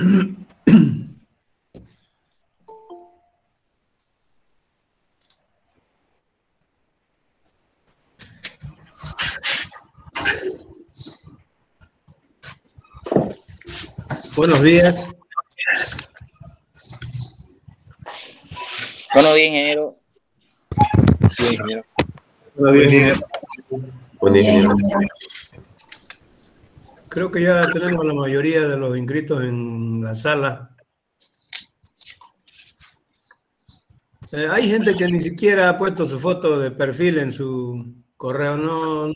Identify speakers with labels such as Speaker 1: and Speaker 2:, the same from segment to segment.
Speaker 1: Buenos días.
Speaker 2: Buenos días, ingeniero.
Speaker 3: Sí, ingeniero.
Speaker 1: Buenos días, ingeniero.
Speaker 3: Buen día, ingeniero.
Speaker 1: Creo que ya tenemos la mayoría de los inscritos en la sala. Hay gente que ni siquiera ha puesto su foto de perfil en su correo. No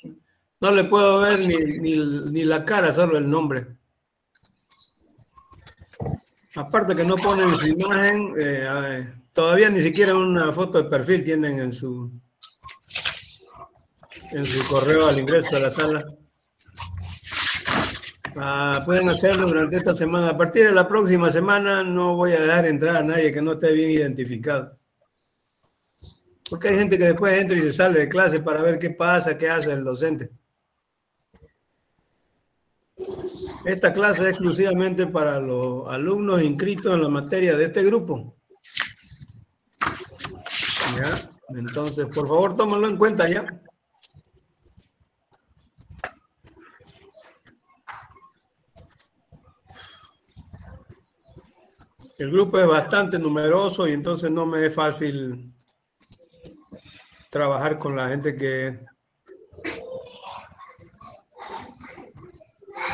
Speaker 1: le puedo ver ni la cara, solo el nombre. Aparte que no ponen su imagen, todavía ni siquiera una foto de perfil tienen en su correo al ingreso a la sala. Pueden hacerlo durante esta semana. A partir de la próxima semana no voy a dejar entrar a nadie que no esté bien identificado. Porque hay gente que después entra y se sale de clase para ver qué pasa, qué hace el docente. Esta clase es exclusivamente para los alumnos inscritos en la materia de este grupo. ¿Ya? Entonces, por favor, tómalo en cuenta ya. El grupo es bastante numeroso y entonces no me es fácil trabajar con la gente que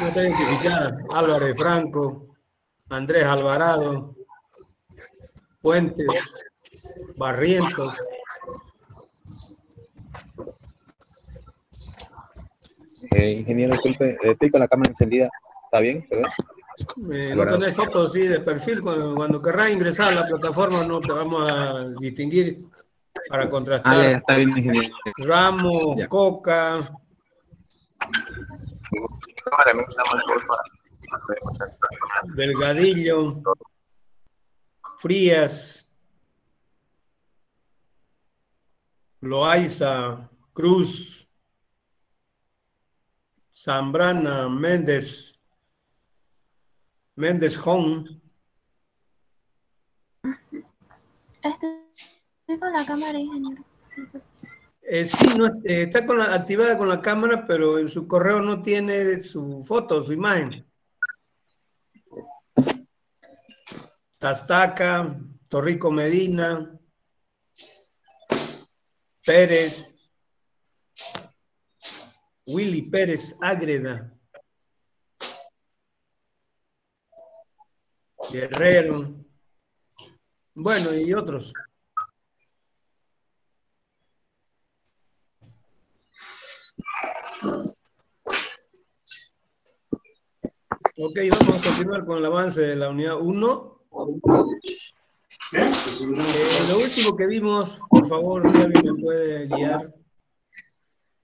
Speaker 1: no está identificada. Álvarez Franco, Andrés Alvarado, Puentes, Barrientos.
Speaker 3: Ingeniero, disculpe, estoy con la cámara encendida. ¿Está bien? ¿Se ve?
Speaker 1: No tenés fotos sí, de perfil. Cuando querrás ingresar a la plataforma no te vamos a distinguir para contrastar.
Speaker 3: Ya está bien, ingeniero.
Speaker 1: Ramos, ya. Coca. Delgadillo. Frías. Loaiza. Cruz. Zambrana. Méndez Hong.
Speaker 4: Estoy con la cámara, ingeniero.
Speaker 1: Sí, no, está activada con la cámara, pero en su correo no tiene su foto, su imagen. Tastaca, Torrico Medina, Pérez, Willy Pérez Ágreda, Guerrero, bueno, y otros. Ok, vamos a continuar con el avance de la unidad 1. Lo último que vimos, por favor, si alguien me puede guiar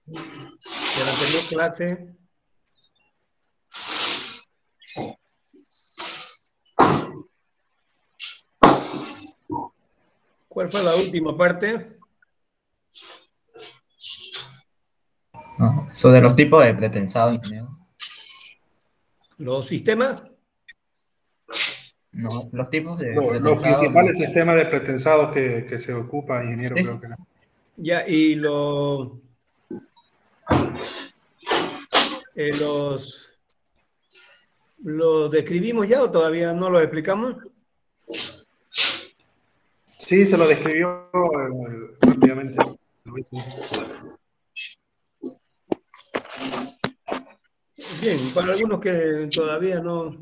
Speaker 1: de la anterior clase. ¿Cuál fue la última parte?
Speaker 5: Sobre los tipos de pretensado, ingeniero.
Speaker 1: ¿Los sistemas?
Speaker 5: No, los tipos de
Speaker 6: los principales sistemas de pretensados que se ocupa, ingeniero, sí, creo que no.
Speaker 1: Ya, y ¿los describimos ya o todavía no los explicamos?
Speaker 6: Sí, se lo describió rápidamente.
Speaker 1: Bien, para algunos que todavía no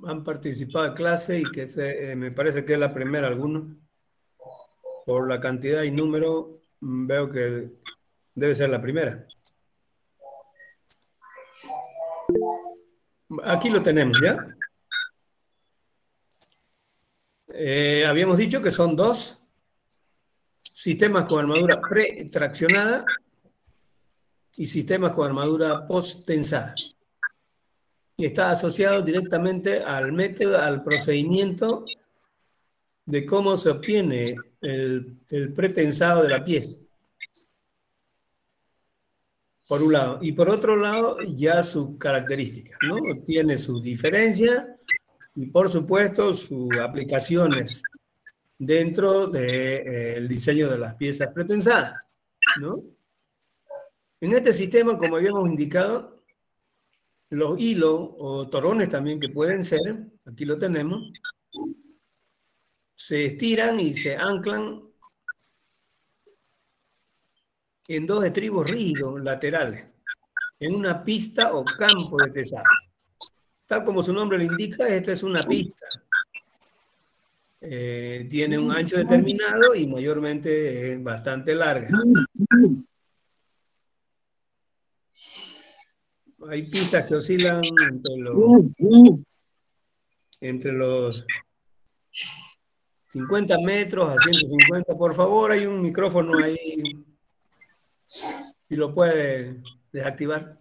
Speaker 1: han participado en clase y que me parece que es la primera algunos, por la cantidad y número, veo que debe ser la primera. Aquí lo tenemos, ¿ya? Habíamos dicho que son dos sistemas con armadura pre-traccionada y sistemas con armadura post-tensada. Y está asociado directamente al método, al procedimiento de cómo se obtiene el pretensado de la pieza. por un lado. Y por otro lado, ya sus características, ¿no? Tiene sus diferencias y, por supuesto, sus aplicaciones dentro del diseño de las piezas pretensadas, ¿no? En este sistema, como habíamos indicado, los hilos o torones también que pueden ser, aquí lo tenemos, se estiran y se anclan en dos estribos rígidos laterales, en una pista o campo de tesado. Tal como su nombre lo indica, esta es una pista. Tiene un ancho determinado y mayormente es bastante larga. Hay pistas que oscilan entre los 50 metros a 150. Por favor, hay un micrófono ahí. Si lo puede desactivar.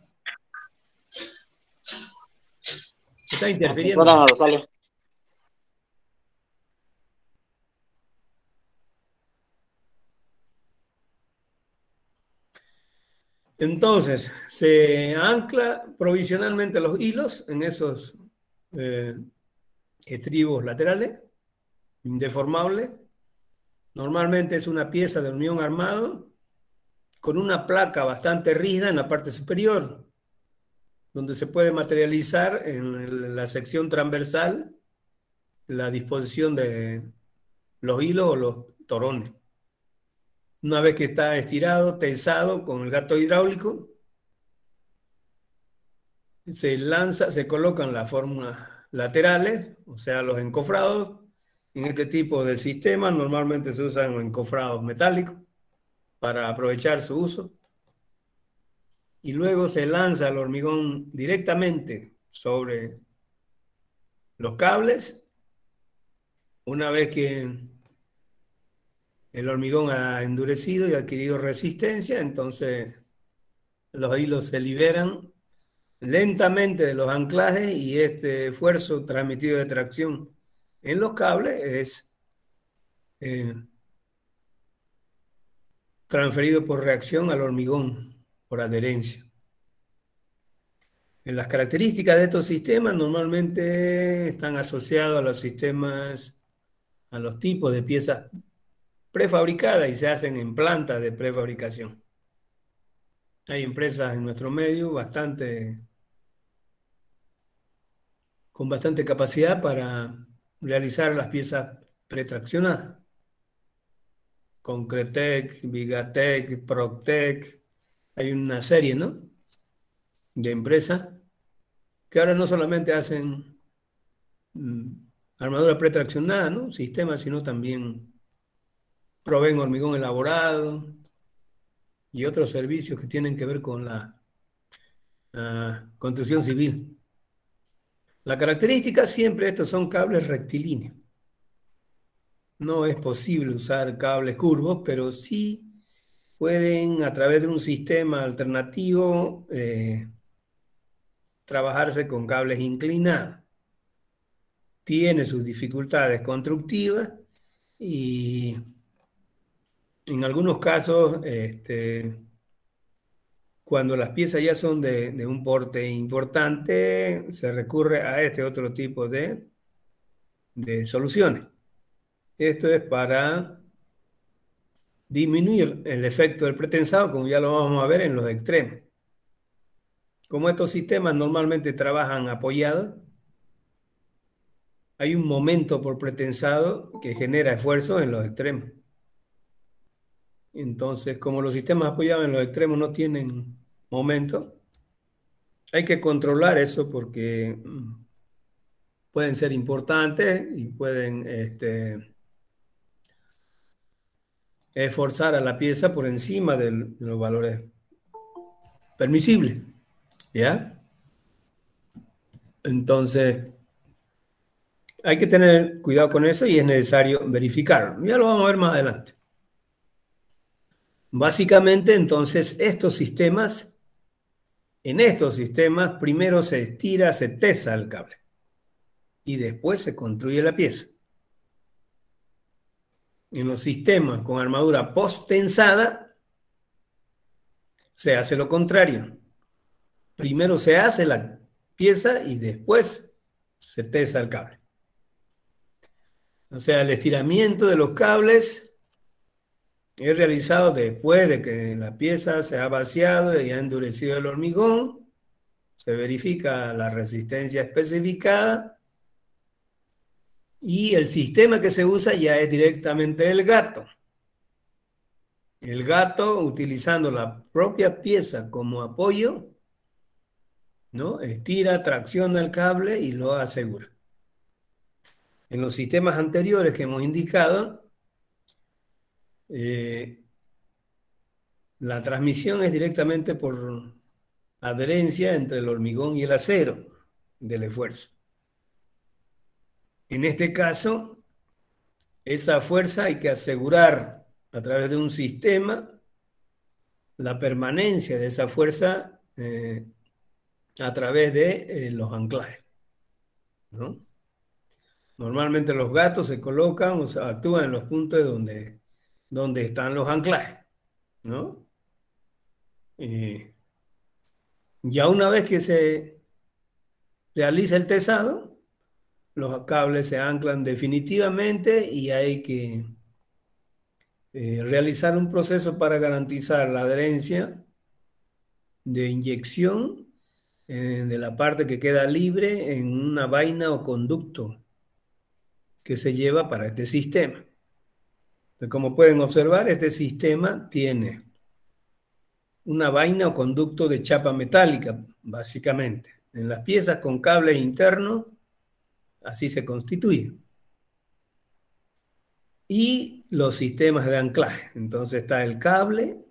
Speaker 1: Está interfiriendo.
Speaker 2: No, sale.
Speaker 1: Entonces, se ancla provisionalmente los hilos en esos estribos laterales, indeformables. Normalmente es una pieza de hormigón armado con una placa bastante rígida en la parte superior, donde se puede materializar en la sección transversal la disposición de los hilos o los torones. Una vez que está estirado, tensado con el gato hidráulico, se lanza, se colocan las fórmulas laterales, o sea, los encofrados. En este tipo de sistemas normalmente se usan encofrados metálicos para aprovechar su uso. Y luego se lanza el hormigón directamente sobre los cables. Una vez que el hormigón ha endurecido y adquirido resistencia, entonces los hilos se liberan lentamente de los anclajes y este esfuerzo transmitido de tracción en los cables es transferido por reacción al hormigón, por adherencia. En las características de estos sistemas normalmente están asociados a los sistemas, a los tipos de piezas prefabricadas y se hacen en plantas de prefabricación. Hay empresas en nuestro medio con bastante capacidad para realizar las piezas pretraccionadas. Concretec, Vigatec, Proctec, hay una serie, ¿no?, de empresas que ahora no solamente hacen armadura pretraccionada, ¿no?, sistemas, sino también proveen hormigón elaborado y otros servicios que tienen que ver con la construcción civil. La característica siempre estos son cables rectilíneos. No es posible usar cables curvos, pero sí pueden, a través de un sistema alternativo, trabajarse con cables inclinados. Tiene sus dificultades constructivas y en algunos casos, cuando las piezas ya son de un porte importante, se recurre a este otro tipo de soluciones. Esto es para disminuir el efecto del pretensado, como ya lo vamos a ver en los extremos. Como estos sistemas normalmente trabajan apoyados, hay un momento por pretensado que genera esfuerzo en los extremos. Entonces, como los sistemas apoyados en los extremos no tienen momento, hay que controlar eso porque pueden ser importantes y pueden esforzar a la pieza por encima de los valores permisibles, ¿ya? Entonces, hay que tener cuidado con eso y es necesario verificarlo. Ya lo vamos a ver más adelante. Básicamente, entonces, en estos sistemas, primero se estira, se tesa el cable y después se construye la pieza. En los sistemas con armadura post-tensada, se hace lo contrario. Primero se hace la pieza y después se tesa el cable. O sea, el estiramiento de los cables es realizado después de que la pieza se ha vaciado y ha endurecido el hormigón. Se verifica la resistencia especificada y el sistema que se usa ya es directamente el gato. El gato, utilizando la propia pieza como apoyo, ¿no? Estira, tracciona el cable y lo asegura. En los sistemas anteriores que hemos indicado, la transmisión es directamente por adherencia entre el hormigón y el acero del esfuerzo. En este caso, esa fuerza hay que asegurar a través de un sistema la permanencia de esa fuerza a través de los anclajes, ¿no? Normalmente los gatos se colocan o sea, actúan en los puntos donde están los anclajes, ¿no? Ya una vez que se realiza el tesado, los cables se anclan definitivamente y hay que realizar un proceso para garantizar la adherencia de inyección de la parte que queda libre en una vaina o conducto que se lleva para este sistema. Entonces, como pueden observar, este sistema tiene una vaina o conducto de chapa metálica, básicamente. En las piezas con cables internos, así se constituye. Y los sistemas de anclaje. Entonces está el cable,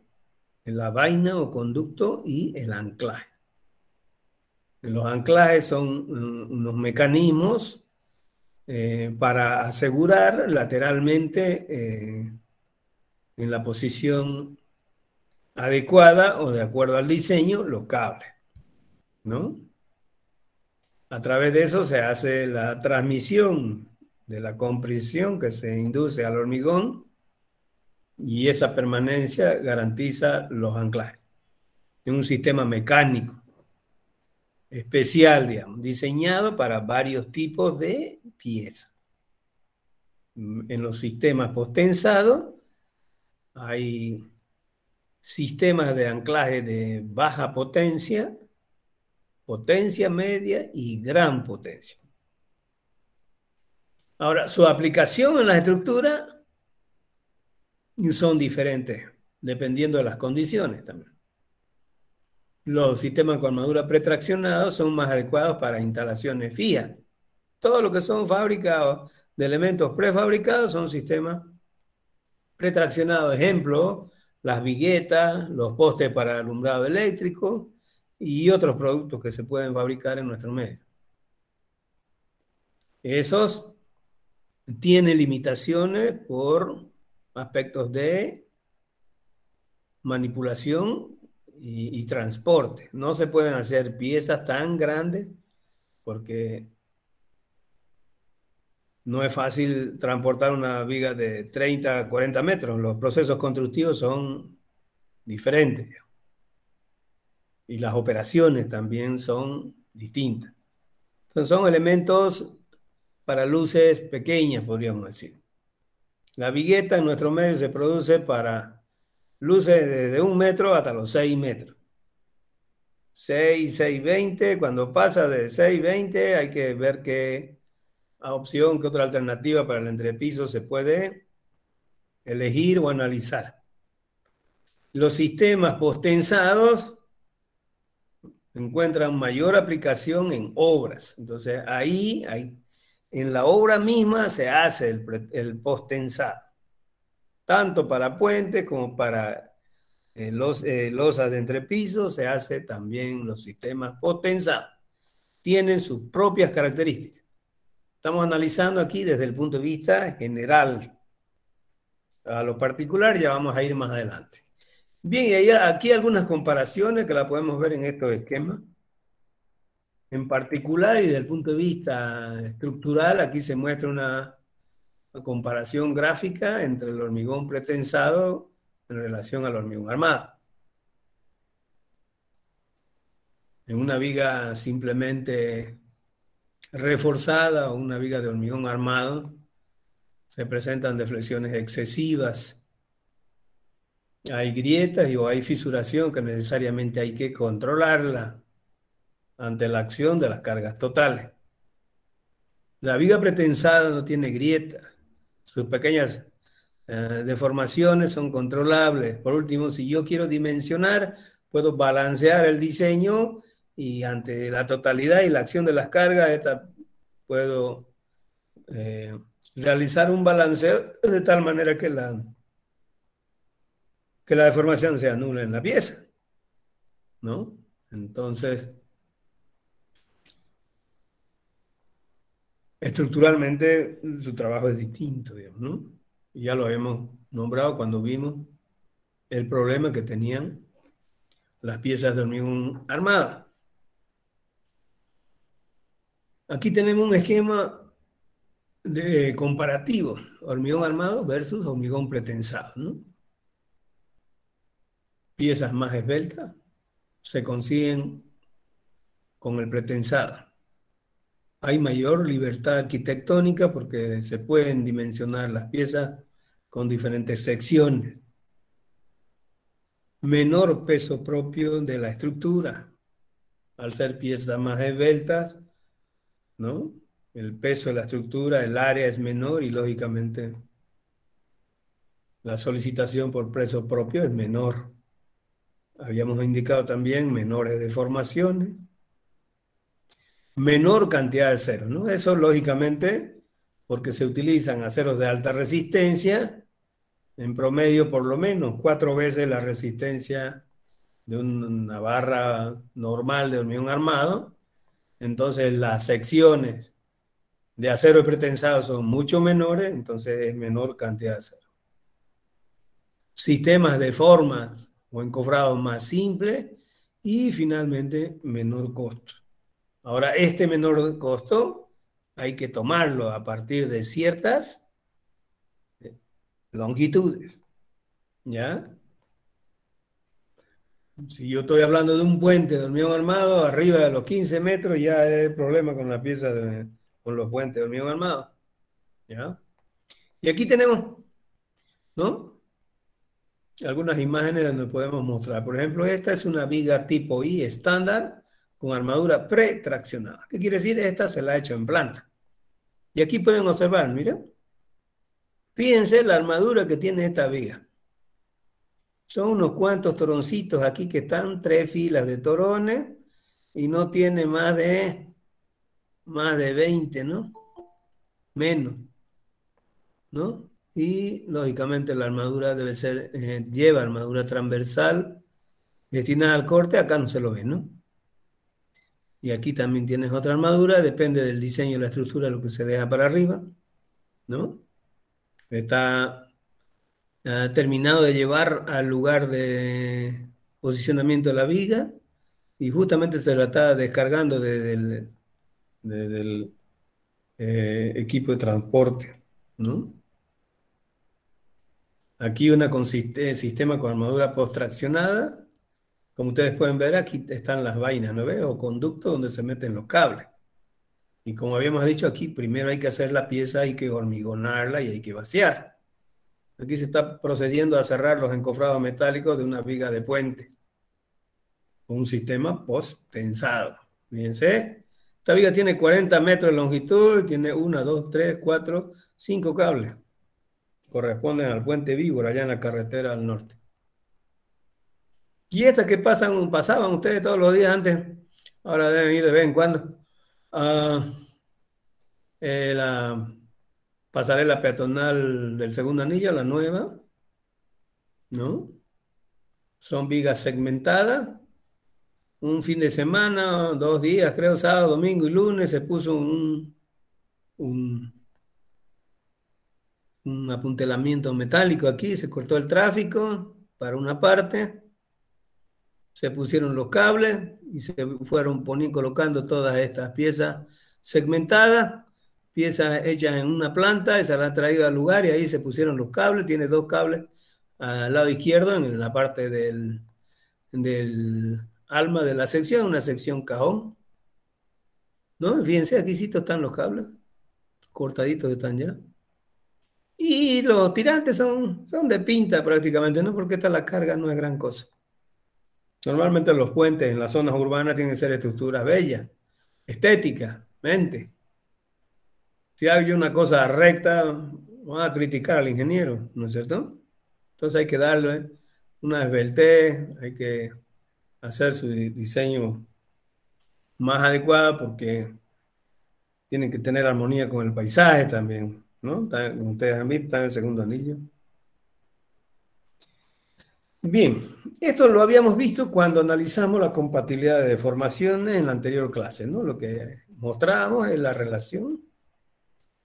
Speaker 1: la vaina o conducto y el anclaje. Los anclajes son unos mecanismos para asegurar lateralmente en la posición adecuada o de acuerdo al diseño los cables, ¿no? A través de eso se hace la transmisión de la compresión que se induce al hormigón y esa permanencia garantiza los anclajes. Es un sistema mecánico especial, digamos, diseñado para varios tipos de piezas. En los sistemas postensados hay sistemas de anclaje de baja potencia, potencia media y gran potencia. Ahora, su aplicación en la estructura son diferentes, dependiendo de las condiciones también. Los sistemas con armadura pretraccionados son más adecuados para instalaciones fijas. Todo lo que son fabricados de elementos prefabricados son sistemas pretraccionados. Ejemplo, las viguetas, los postes para alumbrado eléctrico y otros productos que se pueden fabricar en nuestro medio. Esos tienen limitaciones por aspectos de manipulación y transporte. No se pueden hacer piezas tan grandes porque no es fácil transportar una viga de 30 a 40 metros. Los procesos constructivos son diferentes y las operaciones también son distintas. Entonces son elementos para luces pequeñas, podríamos decir. La vigueta en nuestro medio se produce para luces desde 1 metro hasta los 6 metros. 6, 620, cuando pasa de 620 hay que ver qué opción, qué otra alternativa para el entrepiso se puede elegir o analizar. Los sistemas postensados encuentran mayor aplicación en obras. Entonces ahí en la obra misma se hace el postensado, tanto para puentes como para losas de entrepiso se hace también los sistemas postensados. Tienen sus propias características. Estamos analizando aquí desde el punto de vista general. A lo particular ya vamos a ir más adelante. Bien, y aquí algunas comparaciones que la podemos ver en estos esquemas. En particular y desde el punto de vista estructural, aquí se muestra una comparación gráfica entre el hormigón pretensado en relación al hormigón armado. En una viga simplemente reforzada o una viga de hormigón armado, se presentan deflexiones excesivas. Hay grietas o hay fisuración que necesariamente hay que controlarla ante la acción de las cargas totales. La viga pretensada no tiene grietas. Sus pequeñas deformaciones son controlables. Por último, si yo quiero dimensionar, puedo balancear el diseño y ante la totalidad y la acción de las cargas, puedo realizar un balanceo de tal manera que la deformación se anule en la pieza, ¿no? Entonces, estructuralmente su trabajo es distinto, digamos, ¿no? Y ya lo habíamos nombrado cuando vimos el problema que tenían las piezas de hormigón armada. Aquí tenemos un esquema de comparativo, hormigón armado versus hormigón pretensado, ¿no? Piezas más esbeltas se consiguen con el pretensado. Hay mayor libertad arquitectónica porque se pueden dimensionar las piezas con diferentes secciones. Menor peso propio de la estructura. Al ser piezas más esbeltas, ¿no? El peso de la estructura, el área es menor y lógicamente la solicitación por peso propio es menor. Habíamos indicado también menores deformaciones, menor cantidad de ceros, ¿no? Eso lógicamente porque se utilizan aceros de alta resistencia, en promedio por lo menos 4 veces la resistencia de una barra normal de hormigón armado. Entonces las secciones de acero pretensado son mucho menores, entonces es menor cantidad de acero. Sistemas de formas o encofrados más simples y finalmente menor costo. Ahora, este menor costo hay que tomarlo a partir de ciertas longitudes, ¿ya? Si yo estoy hablando de un puente de hormigón armado, arriba de los 15 metros ya hay problema con la pieza con los puentes de hormigón armado, ¿ya? Y aquí tenemos, ¿no? Algunas imágenes donde podemos mostrar. Por ejemplo, esta es una viga tipo I estándar con armadura pretraccionada. ¿Qué quiere decir? Esta se la ha hecho en planta. Y aquí pueden observar, miren. Fíjense la armadura que tiene esta viga. Son unos cuantos toroncitos aquí que están, 3 filas de torones y no tiene más de 20, ¿no? Menos, ¿no? Y lógicamente la armadura debe ser, lleva armadura transversal destinada al corte, acá no se lo ve, ¿no? Y aquí también tienes otra armadura, depende del diseño y la estructura, lo que se deja para arriba, ¿no? Está terminado de llevar al lugar de posicionamiento de la viga y justamente se lo está descargando desde el equipo de transporte, ¿no? Aquí una sistema con armadura post-traccionada. Como ustedes pueden ver, aquí están las vainas, ¿no ven? O conductos donde se meten los cables. Y como habíamos dicho aquí, primero hay que hacer la pieza, hay que hormigonarla y hay que vaciar. Aquí se está procediendo a cerrar los encofrados metálicos de una viga de puente. Con un sistema post-tensado. Fíjense, esta viga tiene 40 metros de longitud, tiene 1, 2, 3, 4, 5 cables. Corresponden al puente Víbora, allá en la carretera al norte. Y estas que pasaban ustedes todos los días antes, ahora deben ir de vez en cuando, la pasarela peatonal del segundo anillo, la nueva, ¿no? Son vigas segmentadas. Un fin de semana, 2 días, creo, sábado, domingo y lunes, se puso un apuntelamiento metálico aquí, se cortó el tráfico para una parte, se pusieron los cables y se fueron colocando todas estas piezas segmentadas, piezas hechas en una planta, y se las ha traído al lugar y ahí se pusieron los cables. Tiene 2 cables al lado izquierdo en la parte del alma de la sección, una sección cajón, ¿no? Fíjense, aquí sí están los cables, cortaditos están ya. Y los tirantes son de pinta prácticamente, ¿no? Porque esta la carga no es gran cosa. Normalmente los puentes en las zonas urbanas tienen que ser estructuras bellas, estéticamente. Si hay una cosa recta, van a criticar al ingeniero, ¿no es cierto? Entonces hay que darle una esbeltez, hay que hacer su diseño más adecuado porque tienen que tener armonía con el paisaje también, ¿no? Como ustedes han visto, está en el segundo anillo. Bien, esto lo habíamos visto cuando analizamos la compatibilidad de deformaciones en la anterior clase, ¿no? Lo que mostrábamos es la relación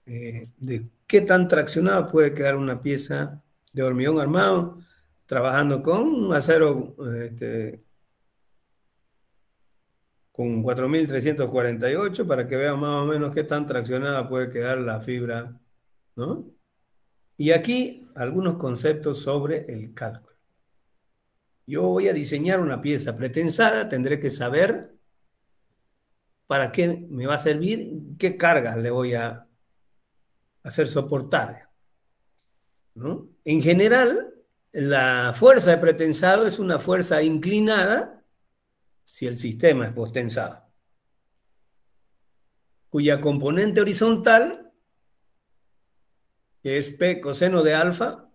Speaker 1: de qué tan traccionada puede quedar una pieza de hormigón armado trabajando con un acero con 4348 para que vean más o menos qué tan traccionada puede quedar la fibra, ¿no? Y aquí algunos conceptos sobre el cálculo. Yo voy a diseñar una pieza pretensada, tendré que saber para qué me va a servir, qué cargas le voy a hacer soportar, ¿no? En general, la fuerza de pretensado es una fuerza inclinada si el sistema es postensado, cuya componente horizontal es P coseno de alfa,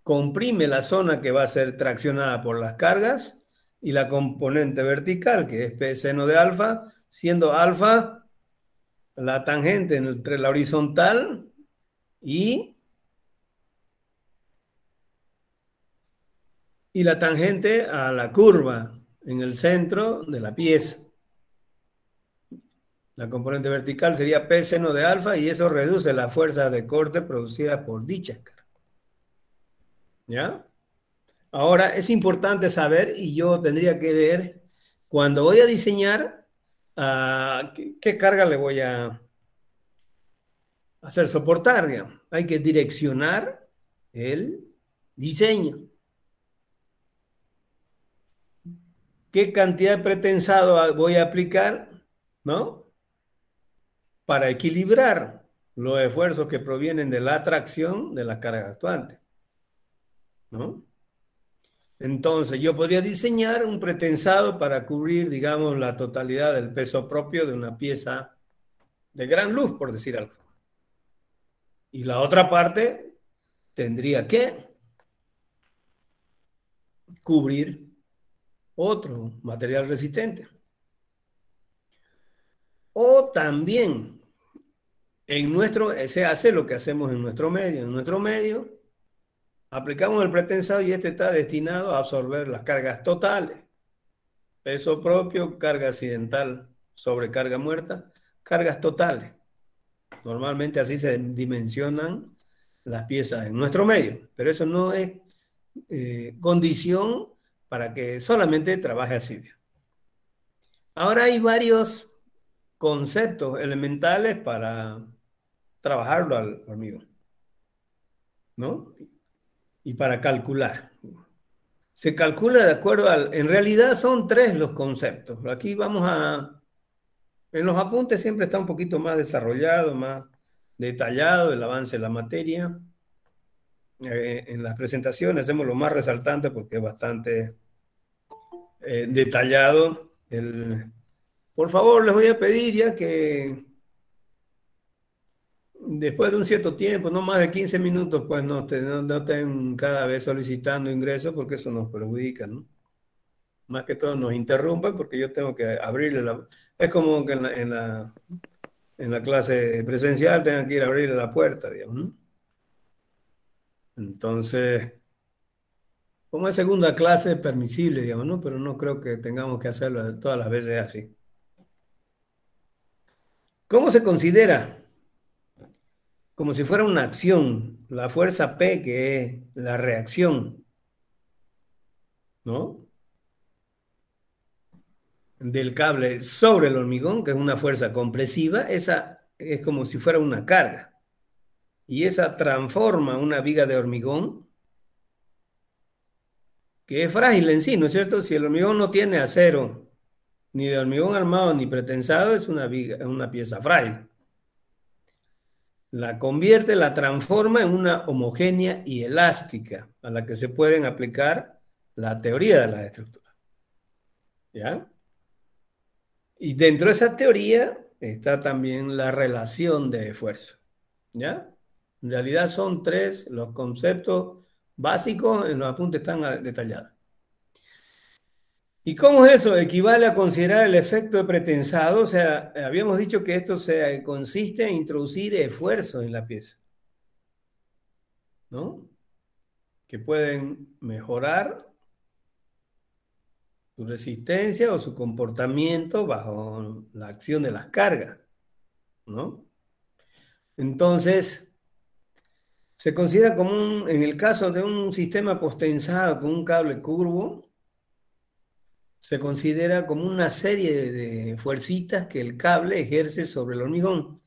Speaker 1: comprime la zona que va a ser traccionada por las cargas y la componente vertical, que es P seno de alfa, siendo alfa la tangente entre la horizontal y la tangente a la curva en el centro de la pieza. La componente vertical sería P seno de alfa y eso reduce la fuerza de corte producida por dichas cargas. ¿Ya? Ahora es importante saber, y yo tendría que ver, cuando voy a diseñar, ¿qué carga le voy a hacer soportar? Digamos. Hay que direccionar el diseño. ¿Qué cantidad de pretensado voy a aplicar? ¿No? Para equilibrar los esfuerzos que provienen de la atracción de la carga actuante, ¿no? Entonces, yo podría diseñar un pretensado para cubrir, digamos, la totalidad del peso propio de una pieza de gran luz, por decir algo. Y la otra parte tendría que cubrir otro material resistente. O también, se hace lo que hacemos en nuestro medio. En nuestro medio, aplicamos el pretensado y este está destinado a absorber las cargas totales. Peso propio, carga accidental sobre carga muerta, cargas totales. Normalmente así se dimensionan las piezas en nuestro medio, pero eso no es condición para que solamente trabaje así. Ahora hay varios conceptos elementales para trabajarlo al hormigón, ¿no? Y para calcular. Se calcula de acuerdo en realidad son 3 los conceptos. Aquí en los apuntes siempre está un poquito más desarrollado, más detallado el avance de la materia. En las presentaciones hacemos lo más resaltante porque es bastante detallado. Por favor, les voy a pedir ya que después de un cierto tiempo, no más de 15 minutos, pues no estén cada vez solicitando ingresos porque eso nos perjudica, ¿no? Más que todo nos interrumpen porque yo tengo que abrirle Es como que en la clase presencial tengan que ir a abrirle la puerta, digamos, ¿no? Entonces, como es segunda clase, es permisible, digamos, ¿no? Pero no creo que tengamos que hacerlo todas las veces así. ¿Cómo se considera? Como si fuera una acción, la fuerza P, que es la reacción, ¿no? Del cable sobre el hormigón, que es una fuerza compresiva, esa es como si fuera una carga. Y esa transforma una viga de hormigón que es frágil en sí, ¿no es cierto? Si el hormigón no tiene acero, ni de hormigón armado ni pretensado, es una pieza frágil. La convierte, la transforma en una homogénea y elástica, a la que se pueden aplicar la teoría de la estructura. ¿Ya? Y dentro de esa teoría está también la relación de esfuerzo. ¿Ya? En realidad son tres los conceptos básicos, en los apuntes están detallados. ¿Y cómo es eso? Equivale a considerar el efecto de pretensado. O sea, habíamos dicho que esto consiste en introducir esfuerzos en la pieza, ¿no? Que pueden mejorar su resistencia o su comportamiento bajo la acción de las cargas, ¿no? Entonces, se considera como en el caso de un sistema postensado con un cable curvo, se considera como una serie de fuercitas que el cable ejerce sobre el hormigón.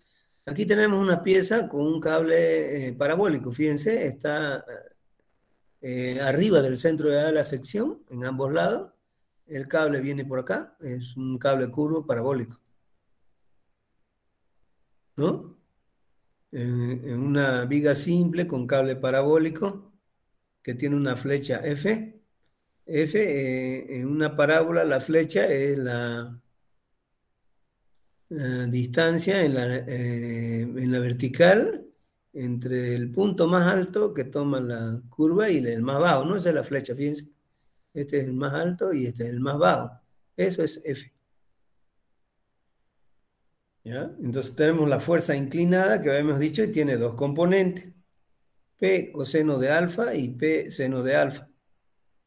Speaker 1: Aquí tenemos una pieza con un cable parabólico, fíjense, está arriba del centro de la sección, en ambos lados. El cable viene por acá, es un cable curvo parabólico, ¿no? En una viga simple con cable parabólico que tiene una flecha F. En una parábola la flecha es la distancia en la vertical entre el punto más alto que toma la curva y el más bajo, ¿no? Esa es la flecha, fíjense. Este es el más alto y este es el más bajo. Eso es F. ¿Ya? Entonces tenemos la fuerza inclinada que habíamos dicho y tiene dos componentes. P coseno de alfa y P seno de alfa.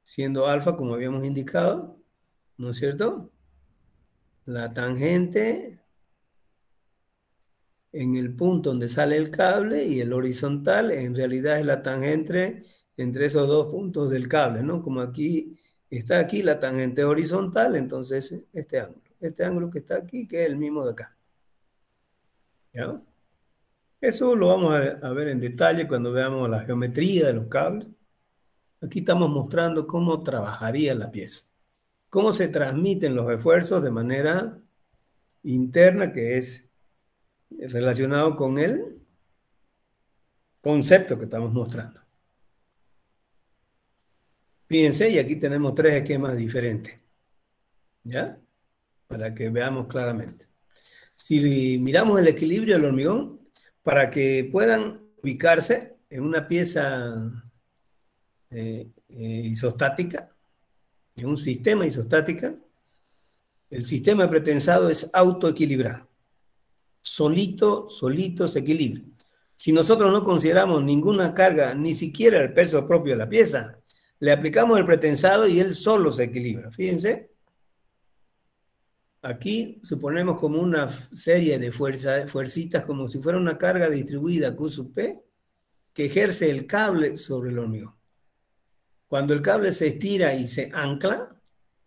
Speaker 1: Siendo alfa, como habíamos indicado, ¿no es cierto? La tangente en el punto donde sale el cable y el horizontal en realidad es la tangente entre esos dos puntos del cable, ¿no? Como aquí está aquí la tangente horizontal, entonces este ángulo que está aquí, que es el mismo de acá. ¿Ya? Eso lo vamos a ver en detalle cuando veamos la geometría de los cables. Aquí estamos mostrando cómo trabajaría la pieza, cómo se transmiten los esfuerzos de manera interna, que es relacionado con el concepto que estamos mostrando. Fíjense, y aquí tenemos tres esquemas diferentes, ¿ya? Para que veamos claramente. Si miramos el equilibrio del hormigón, para que puedan ubicarse en una pieza isostática, en un sistema isostática, el sistema pretensado es autoequilibrado. Solito se equilibra. Si nosotros no consideramos ninguna carga, ni siquiera el peso propio de la pieza, le aplicamos el pretensado y él solo se equilibra. Fíjense. Aquí suponemos como una serie de fuercitas, como si fuera una carga distribuida Q sub P, que ejerce el cable sobre el hormigón. Cuando el cable se estira y se ancla,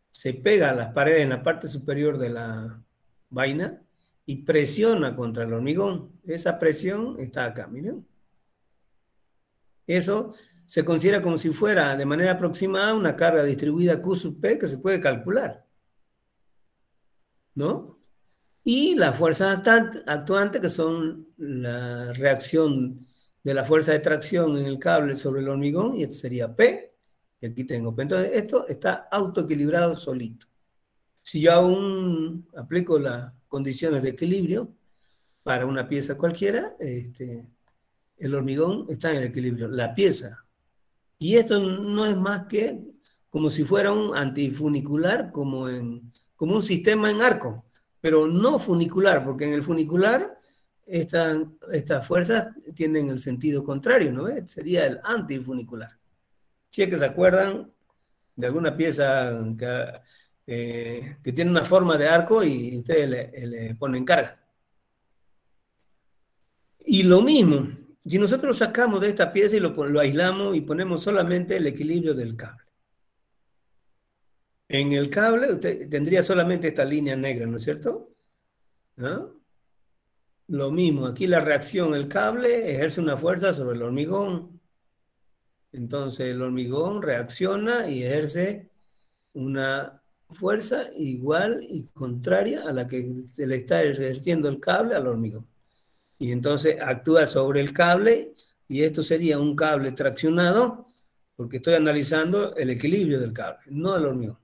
Speaker 1: se pega a las paredes en la parte superior de la vaina y presiona contra el hormigón. Esa presión está acá, miren. Eso se considera como si fuera de manera aproximada una carga distribuida Q sub P que se puede calcular, ¿no? Y las fuerzas actuantes, que son la reacción de la fuerza de tracción en el cable sobre el hormigón, y esto sería P, y aquí tengo P. Entonces esto está autoequilibrado solito. Si yo aplico las condiciones de equilibrio para una pieza cualquiera, el hormigón está en el equilibrio, la pieza. Y esto no es más que como si fuera un antifunicular, como un sistema en arco, pero no funicular, porque en el funicular estas fuerzas tienen el sentido contrario, ¿no? Sería el antifunicular. Si es que se acuerdan de alguna pieza que tiene una forma de arco y ustedes le ponen carga. Y lo mismo, si nosotros sacamos de esta pieza y lo aislamos y ponemos solamente el equilibrio del cable. En el cable usted tendría solamente esta línea negra, ¿no es cierto? ¿No? Lo mismo, aquí la reacción, el cable ejerce una fuerza sobre el hormigón. Entonces el hormigón reacciona y ejerce una fuerza igual y contraria a la que se le está ejerciendo el cable al hormigón. Y entonces actúa sobre el cable y esto sería un cable traccionado porque estoy analizando el equilibrio del cable, no el hormigón.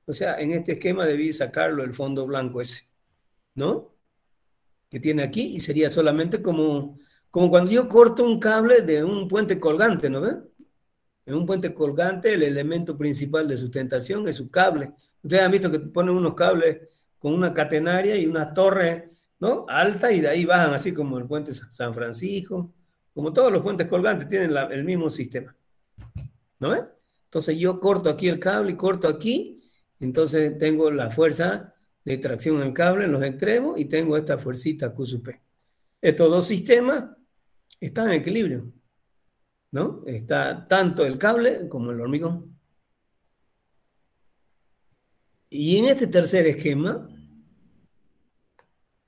Speaker 1: O sea, en este esquema debí sacarlo el fondo blanco ese, ¿no? Que tiene aquí y sería solamente como cuando yo corto un cable de un puente colgante, ¿no ven? En un puente colgante el elemento principal de sustentación es su cable. Ustedes han visto que ponen unos cables con una catenaria y una torre, ¿no? Alta y de ahí bajan así como el puente San Francisco, como todos los puentes colgantes tienen el mismo sistema, ¿no ven? Entonces yo corto aquí el cable y corto aquí, entonces tengo la fuerza de tracción en el cable en los extremos y tengo esta fuercita Q sub P. Estos dos sistemas están en equilibrio, ¿no? Está tanto el cable como el hormigón. Y en este tercer esquema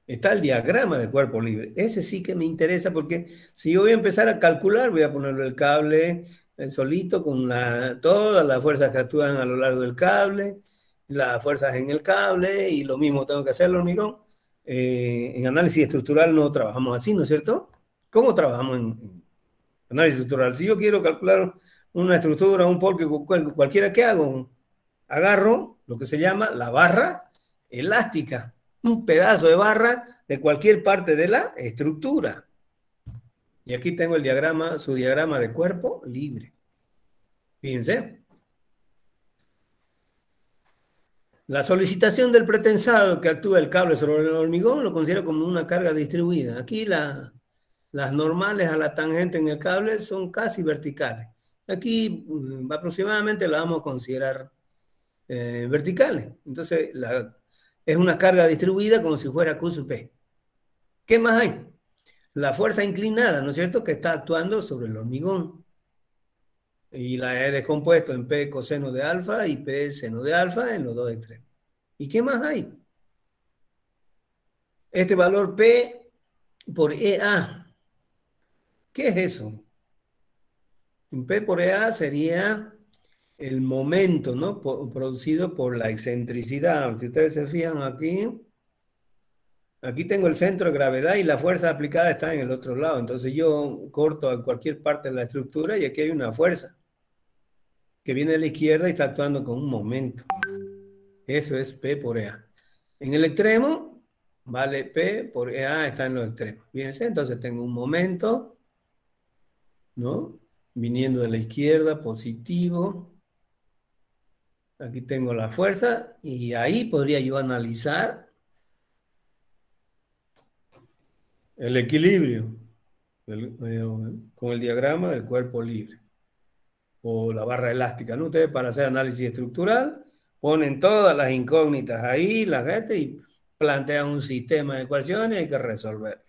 Speaker 1: está el diagrama de cuerpo libre. Ese sí que me interesa porque si yo voy a empezar a calcular, voy a ponerle el cable solito con todas las fuerzas que actúan a lo largo del cable, las fuerzas en el cable y lo mismo tengo que hacer el hormigón. En análisis estructural no trabajamos así, ¿no es cierto? ¿Cómo trabajamos en análisis estructural? Si yo quiero calcular una estructura, un porqué, cualquiera que hago, agarro lo que se llama la barra elástica, un pedazo de barra de cualquier parte de la estructura. Y aquí tengo el diagrama, su diagrama de cuerpo libre. Fíjense. La solicitación del pretensado que actúa el cable sobre el hormigón lo considero como una carga distribuida. Aquí las normales a la tangente en el cable son casi verticales. Aquí aproximadamente la vamos a considerar verticales. Entonces es una carga distribuida como si fuera Q sub P. ¿Qué más hay? La fuerza inclinada, ¿no es cierto?, que está actuando sobre el hormigón. Y la he descompuesto en P coseno de alfa y P seno de alfa en los dos extremos. ¿Y qué más hay? Este valor P por EA. ¿Qué es eso? En P por EA sería el momento, ¿no?, producido por la excentricidad. Si ustedes se fijan aquí tengo el centro de gravedad y la fuerza aplicada está en el otro lado. Entonces yo corto a cualquier parte de la estructura y aquí hay una fuerza que viene de la izquierda y está actuando con un momento. Eso es P por EA. En el extremo, vale, P por EA está en los extremos. Fíjense, entonces tengo un momento, ¿no?, viniendo de la izquierda, positivo. Aquí tengo la fuerza y ahí podría yo analizar el equilibrio con el diagrama del cuerpo libre o la barra elástica, ¿no? Ustedes para hacer análisis estructural ponen todas las incógnitas ahí, la gente, y plantean un sistema de ecuaciones y hay que resolverlo.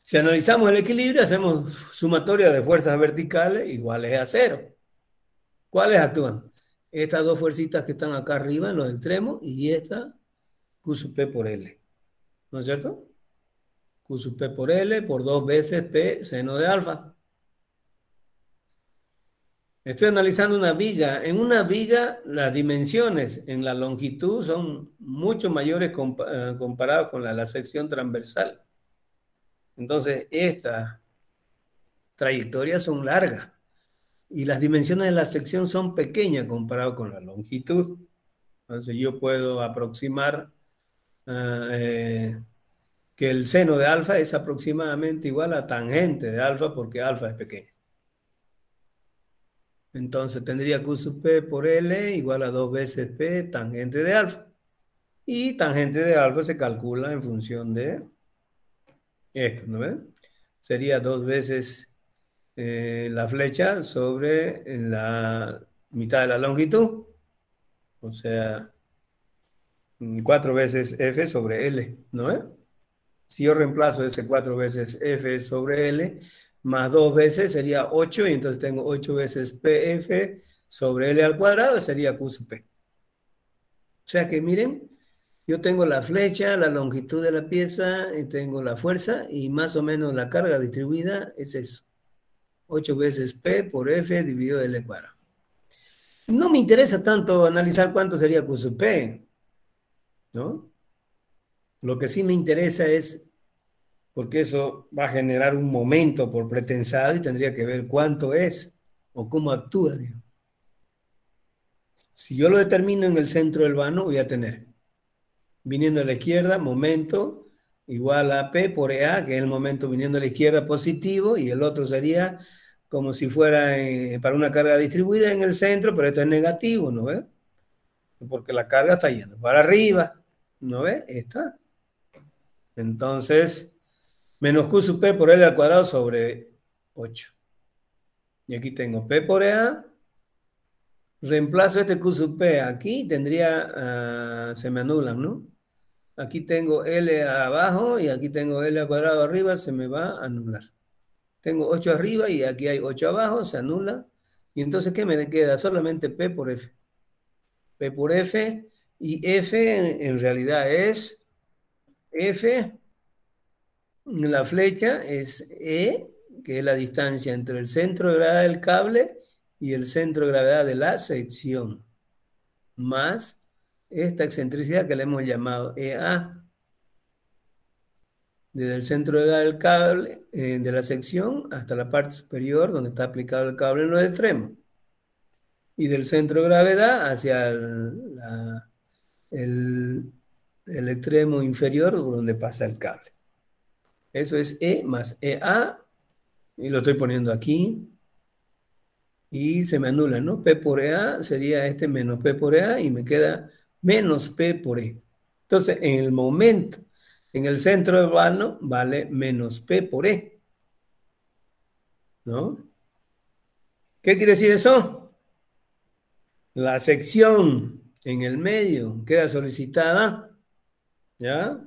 Speaker 1: Si analizamos el equilibrio, hacemos sumatoria de fuerzas verticales iguales a 0. ¿Cuáles actúan? Estas dos fuercitas que están acá arriba en los extremos y esta Q sub P por L. ¿No es cierto? Q sub P por L por 2 veces P seno de alfa. Estoy analizando una viga. En una viga las dimensiones en la longitud son mucho mayores comparadas con la sección transversal. Entonces estas trayectorias son largas y las dimensiones de la sección son pequeñas comparado con la longitud. Entonces yo puedo aproximar que el seno de alfa es aproximadamente igual a tangente de alfa porque alfa es pequeño. Entonces tendría Q sub P por L igual a 2 veces P tangente de alfa. Y tangente de alfa se calcula en función de esto, ¿no ven? Sería 2 veces la flecha sobre la mitad de la longitud. O sea, 4 veces F sobre L, ¿no ven? Si yo reemplazo ese 4 veces F sobre L, más 2 veces sería 8, y entonces tengo 8 veces PF sobre L al cuadrado, sería Q sub P. O sea que miren, yo tengo la flecha, la longitud de la pieza, y tengo la fuerza, y más o menos la carga distribuida es eso. 8 veces P por F dividido L cuadrado. No me interesa tanto analizar cuánto sería Q sub P, ¿no? Lo que sí me interesa es, porque eso va a generar un momento por pretensado y tendría que ver cuánto es o cómo actúa, digamos. Si yo lo determino en el centro del vano, voy a tener, viniendo a la izquierda, momento igual a P por EA, que es el momento viniendo a la izquierda positivo, y el otro sería como si fuera para una carga distribuida en el centro, pero esto es negativo, ¿no ves? Porque la carga está yendo para arriba, ¿no ves? Está. Entonces, menos Q sub P por L al cuadrado sobre 8. Y aquí tengo P por EA. Reemplazo este Q sub P aquí, tendría, se me anulan, ¿no? Aquí tengo L abajo y aquí tengo L al cuadrado arriba, se me va a anular. Tengo 8 arriba y aquí hay 8 abajo, se anula. Y entonces, ¿qué me queda? Solamente P por F. P por F, y F en realidad es F, la flecha es E, que es la distancia entre el centro de gravedad del cable y el centro de gravedad de la sección, más esta excentricidad que le hemos llamado EA. Desde el centro de gravedad del cable, de la sección, hasta la parte superior, donde está aplicado el cable en los extremos. Y del centro de gravedad hacia el extremo inferior, donde pasa el cable. Eso es E más EA, y lo estoy poniendo aquí. Y se me anula, ¿no? P por EA sería este menos P por EA, y me queda menos P por E. Entonces, en el momento, en el centro del vano, vale menos P por E, ¿no? ¿Qué quiere decir eso? La sección en el medio queda solicitada, ¿ya?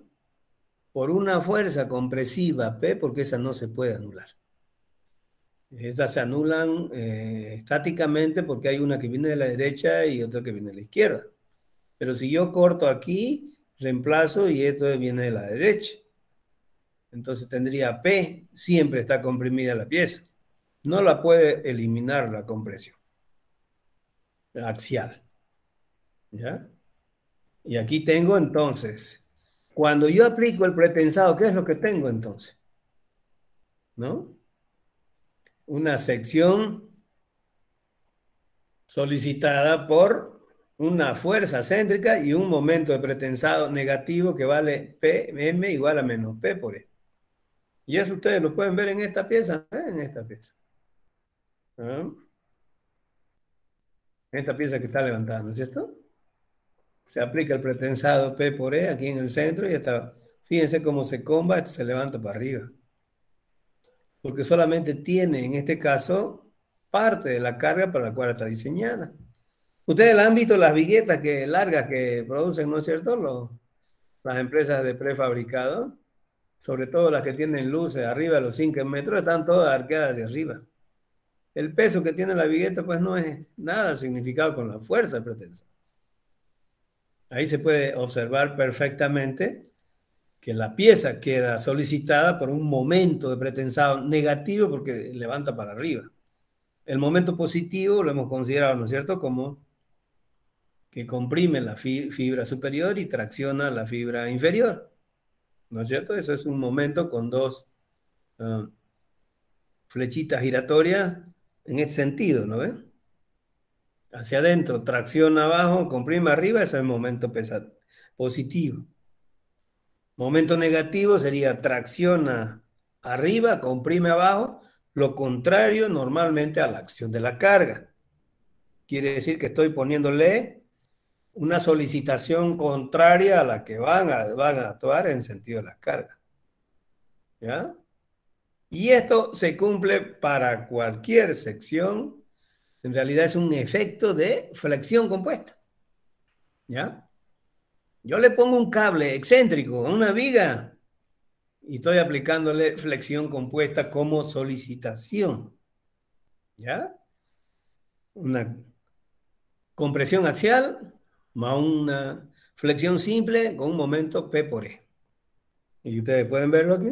Speaker 1: Por una fuerza compresiva P, porque esa no se puede anular. Estas se anulan estáticamente porque hay una que viene de la derecha y otra que viene de la izquierda. Pero si yo corto aquí, reemplazo y esto viene de la derecha. Entonces tendría P, siempre está comprimida la pieza. No la puede eliminar la compresión axial. ¿Ya? Y aquí tengo entonces, cuando yo aplico el pretensado, ¿qué es lo que tengo entonces? ¿No? Una sección solicitada por una fuerza céntrica y un momento de pretensado negativo que vale PM igual a menos P por E. Y eso ustedes lo pueden ver en esta pieza, en esta pieza. ¿Ah? Esta pieza que está levantada, ¿no es cierto? Se aplica el pretensado P por E aquí en el centro y está, fíjense cómo se comba, esto se levanta para arriba. Porque solamente tiene, en este caso, parte de la carga para la cual está diseñada. Ustedes han visto las viguetas largas que producen, ¿no es cierto? Las empresas de prefabricado, sobre todo las que tienen luces arriba de los 5 metros, están todas arqueadas hacia arriba. El peso que tiene la vigueta pues no es nada significado con la fuerza de pretensión. Ahí se puede observar perfectamente que la pieza queda solicitada por un momento de pretensado negativo porque levanta para arriba. El momento positivo lo hemos considerado, ¿no es cierto?, como que comprime la fibra superior y tracciona la fibra inferior, ¿no es cierto? Eso es un momento con dos flechitas giratorias en este sentido, ¿no ven? Hacia adentro, tracciona abajo, comprime arriba, eso es el momento positivo. Momento negativo sería tracciona arriba, comprime abajo, lo contrario normalmente a la acción de la carga. Quiere decir que estoy poniéndole una solicitación contraria a la que van a actuar en sentido de la carga. ¿Ya? Y esto se cumple para cualquier sección. En realidad es un efecto de flexión compuesta. ¿Ya? Yo le pongo un cable excéntrico a una viga y estoy aplicándole flexión compuesta como solicitación. ¿Ya? Una compresión axial más una flexión simple con un momento P por E. Y ustedes pueden verlo aquí.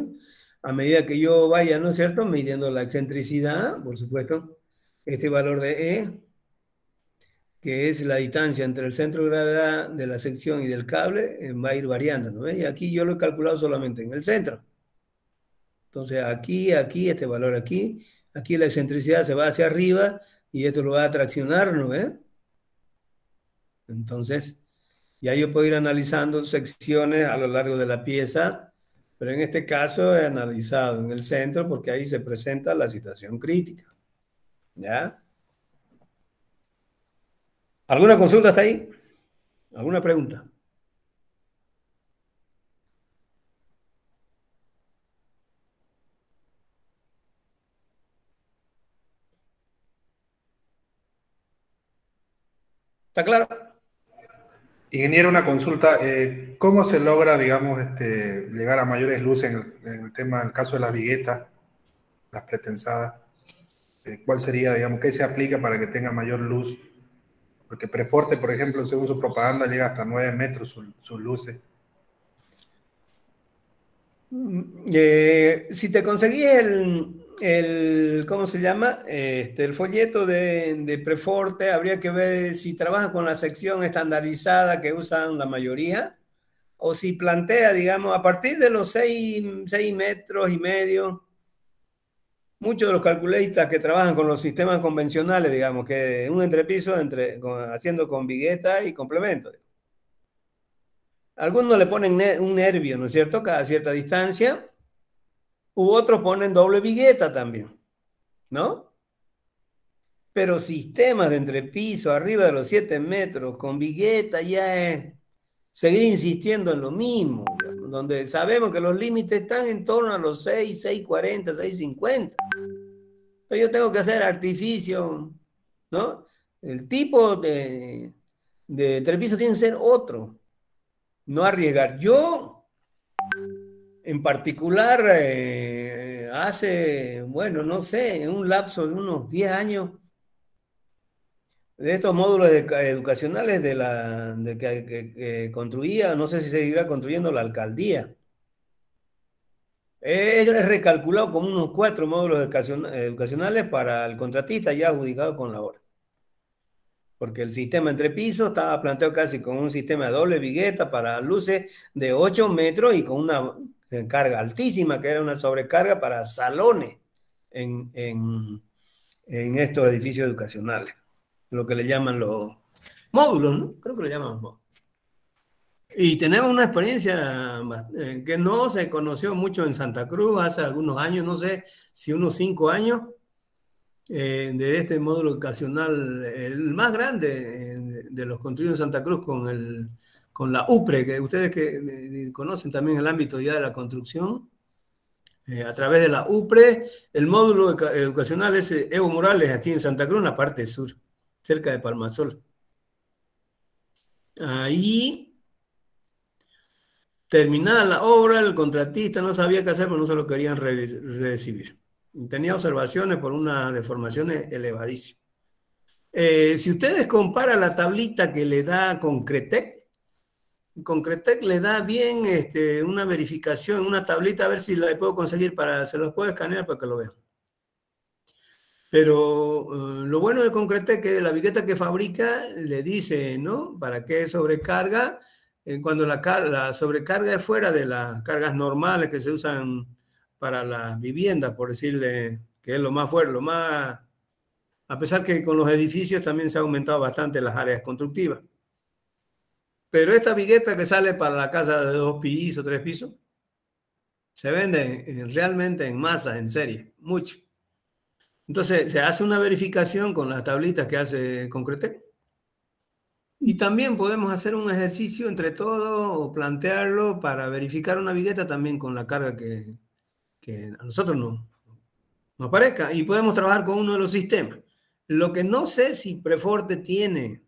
Speaker 1: a medida que yo vaya, ¿no es cierto?, midiendo la excentricidad, por supuesto, este valor de E, que es la distancia entre el centro de gravedad de la sección y del cable, va a ir variando, ¿no? Y aquí yo lo he calculado solamente en el centro. Entonces aquí, este valor aquí la excentricidad se va hacia arriba y esto lo va a traccionar, ¿no? Entonces, ya yo puedo ir analizando secciones a lo largo de la pieza, pero en este caso he analizado en el centro porque ahí se presenta la situación crítica. ¿Ya? ¿Alguna consulta hasta ahí? ¿Alguna pregunta? ¿Está claro?
Speaker 6: Ingeniero, una consulta. ¿Cómo se logra, digamos, llegar a mayores luces en el tema, en el caso de las viguetas, las pretensadas? ¿Cuál sería, digamos, qué se aplica para que tenga mayor luz? Porque Preforte, por ejemplo, según su propaganda, llega hasta 9 metros sus luces.
Speaker 1: Si te conseguí ¿cómo se llama? El folleto de Preforte, habría que ver si trabaja con la sección estandarizada que usan la mayoría, o si plantea, digamos, a partir de los 6 metros y medio, muchos de los calculistas que trabajan con los sistemas convencionales, digamos, que un entrepiso haciendo con vigueta y complemento. Algunos le ponen un nervio, ¿no es cierto?, cada cierta distancia, u otros ponen doble vigueta también, ¿no? Pero sistemas de entrepiso arriba de los 7 metros con vigueta ya es seguir insistiendo en lo mismo, digamos, donde sabemos que los límites están en torno a los 6, 6.40, 6.50. Entonces yo tengo que hacer artificio, ¿no? El tipo de entrepiso tiene que ser otro. No arriesgar. Yo, en particular, hace, bueno, no sé, en un lapso de unos 10 años, de estos módulos educacionales que construía, no sé si seguirá construyendo la alcaldía. He recalculado como unos 4 módulos educacionales para el contratista ya adjudicado con la obra. Porque el sistema entre pisos estaba planteado casi con un sistema de doble vigueta para luces de 8 metros y con una carga altísima, que era una sobrecarga para salones en estos edificios educacionales. Lo que le llaman los módulos, ¿no? Creo que le llaman módulos. Y tenemos una experiencia que no se conoció mucho en Santa Cruz hace algunos años, no sé si unos 5 años, de este módulo educacional, el más grande de los construidos en Santa Cruz con la UPRE, que ustedes que conocen también el ámbito ya de la construcción, a través de la UPRE, el módulo educacional es Evo Morales, aquí en Santa Cruz, en la parte sur, cerca de Palmasol. Ahí, terminada la obra, el contratista no sabía qué hacer, pero no se lo querían recibir. Tenía observaciones por unas deformaciones elevadísimas. Si ustedes comparan la tablita que le da Concretec le da bien una verificación, una tablita, a ver si la puedo conseguir, se los puedo escanear para que lo vean. Pero lo bueno de Concretec es que la vigueta que fabrica le dice, ¿no?, para qué sobrecarga, cuando la sobrecarga es fuera de las cargas normales que se usan para las viviendas, por decirle que es lo más fuerte, a pesar que con los edificios también se ha aumentado bastante las áreas constructivas. Pero esta vigueta que sale para la casa de 2 pisos, 3 pisos, se vende realmente en masa, en serie, mucho. Entonces se hace una verificación con las tablitas que hace Concretec. Y también podemos hacer un ejercicio entre todos o plantearlo para verificar una vigueta también con la carga que a nosotros nos parezca, y podemos trabajar con uno de los sistemas. Lo que no sé si Preforte tiene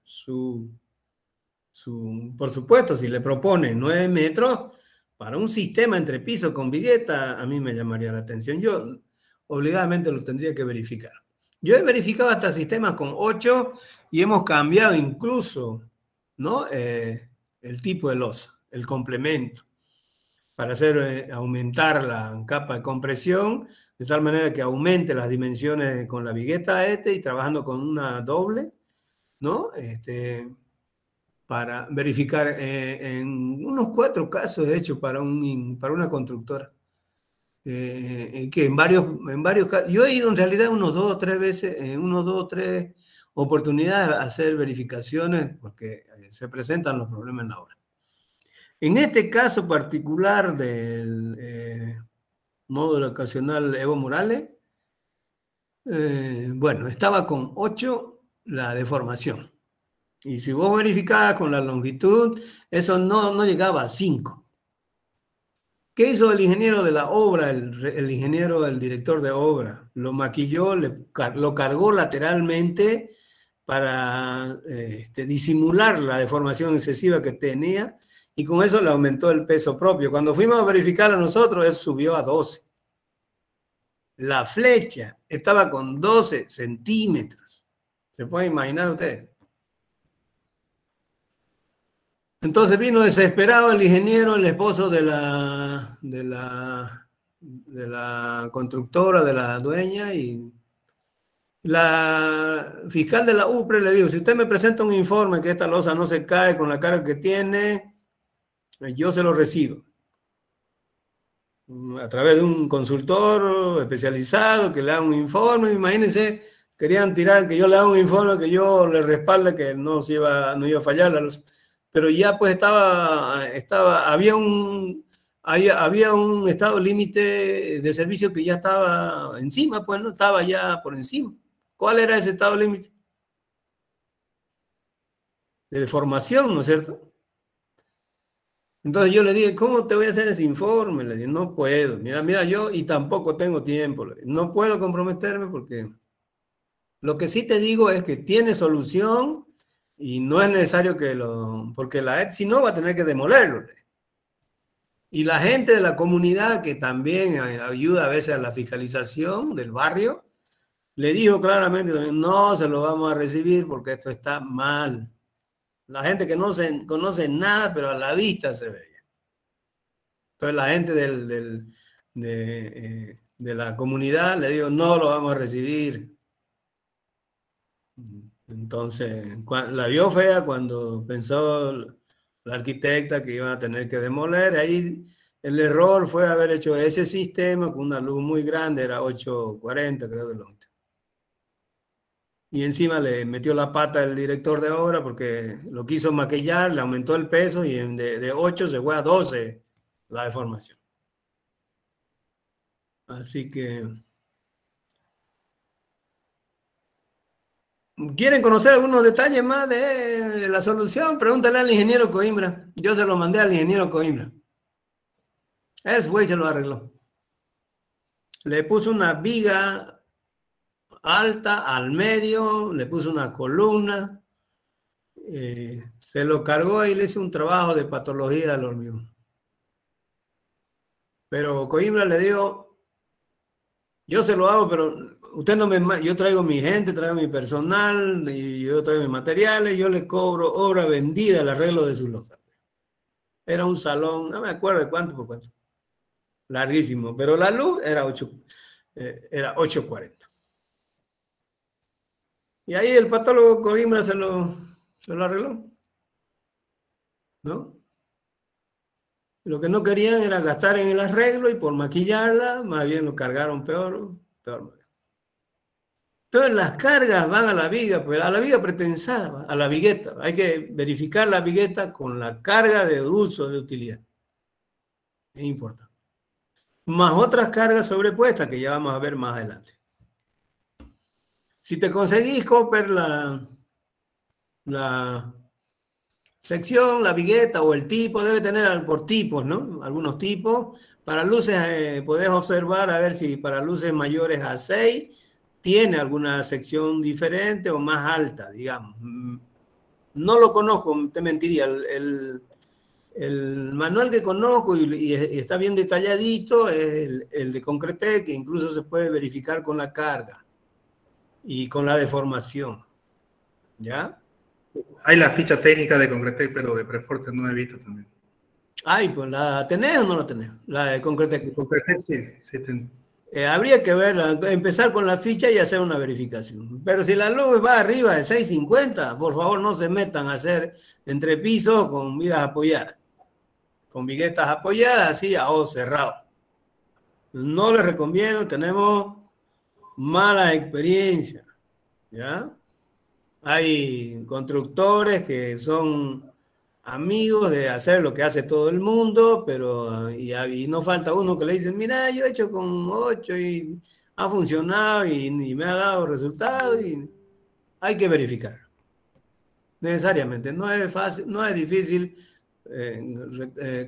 Speaker 1: por supuesto, si le propone 9 metros para un sistema entre pisos con vigueta, a mí me llamaría la atención. Yo obligadamente lo tendría que verificar. Yo he verificado hasta sistemas con 8 y hemos cambiado incluso, ¿no?, el tipo de losa, el complemento, para hacer aumentar la capa de compresión, de tal manera que aumente las dimensiones con la vigueta y trabajando con una doble, ¿no? Para verificar en unos 4 casos, de hecho, para una constructora. Que en varios casos, yo he ido en realidad unos 2 o 3 veces, en unos 2 o 3 oportunidades a hacer verificaciones porque se presentan los problemas en la obra. En este caso particular del módulo ocasional Evo Morales, bueno, estaba con 8 la deformación. Y si vos verificabas con la longitud, eso no llegaba a 5. ¿Qué hizo el ingeniero de la obra, el ingeniero, el director de obra? Lo maquilló, lo cargó lateralmente para disimular la deformación excesiva que tenía, y con eso le aumentó el peso propio. Cuando fuimos a verificar a nosotros, eso subió a 12. La flecha estaba con 12 centímetros. ¿Se puede imaginar ustedes? Entonces vino desesperado el ingeniero, el esposo de la constructora, de la dueña, y la fiscal de la UPRE le dijo: si usted me presenta un informe que esta losa no se cae con la carga que tiene, yo se lo recibo. A través de un consultor especializado que le haga un informe. Imagínense, querían tirar que yo le haga un informe, que yo le respalde que no iba a fallar la losa. Pero ya pues había un estado límite de servicio que ya estaba encima, pues no estaba ya por encima. ¿Cuál era ese estado límite? De deformación, ¿no es cierto? Entonces yo le dije: ¿cómo te voy a hacer ese informe? Le dije: no puedo, mira, yo y tampoco tengo tiempo. No puedo comprometerme porque lo que sí te digo es que tiene solución. Y no es necesario porque la si no va a tener que demolerlo. Y la gente de la comunidad, que también ayuda a veces a la fiscalización del barrio, le dijo claramente también: no se lo vamos a recibir porque esto está mal. La gente que no conoce nada, pero a la vista se ve. Entonces la gente de la comunidad le dijo: no lo vamos a recibir. Entonces, la vio fea cuando pensó la arquitecta que iban a tener que demoler. Ahí el error fue haber hecho ese sistema con una luz muy grande, era 840 creo de longitud. Y encima le metió la pata el director de obra porque lo quiso maquillar, le aumentó el peso y de 8 se fue a 12 la deformación. Así que... ¿quieren conocer algunos detalles más de la solución? Pregúntale al ingeniero Coimbra. Yo se lo mandé al ingeniero Coimbra. Ese güey se lo arregló. Le puso una viga alta al medio, le puso una columna, se lo cargó y le hizo un trabajo de patología del hormigón. Pero Coimbra le dijo: yo se lo hago, pero usted no yo traigo mi gente, traigo mi personal, y yo traigo mis materiales, yo le cobro obra vendida el arreglo de su losa. Era un salón, no me acuerdo de cuánto por cuánto, larguísimo, pero la luz era 840. Y ahí el patólogo Coimbra se lo arregló, ¿no? Lo que no querían era gastar en el arreglo, y por maquillarla, más bien lo cargaron peor. Entonces las cargas van a la viga, pues a la viga pretensada, a la vigueta. Hay que verificar la vigueta con la carga de uso, de utilidad. Es importante. Más otras cargas sobrepuestas que ya vamos a ver más adelante. Si te conseguís, Copper, la sección, la vigueta o el tipo, debe tener por tipos, ¿no? Algunos tipos. Para luces podés observar a ver si para luces mayores a 6 tiene alguna sección diferente o más alta, digamos. No lo conozco, te mentiría. El manual que conozco y está bien detalladito es el de Concretec, que incluso se puede verificar con la carga y con la deformación. ¿Ya?
Speaker 6: Hay la ficha técnica de Concretec, pero de Preforte no he visto también.
Speaker 1: Ay, pues ¿la tenés o no la tenés? La de Concretec.
Speaker 6: Concretec, sí.
Speaker 1: Habría que verla, empezar con la ficha y hacer una verificación. Pero si la luz va arriba de 650, por favor no se metan a hacer entrepisos con vigas apoyadas. Con viguetas apoyadas, así a ojo cerrado. No les recomiendo, tenemos mala experiencia, ¿ya? Hay constructores que son amigos de hacer lo que hace todo el mundo, pero y no falta uno que le dicen, mira, yo he hecho con 8 y ha funcionado y me ha dado resultados y hay que verificar. Necesariamente, no es fácil, no es difícil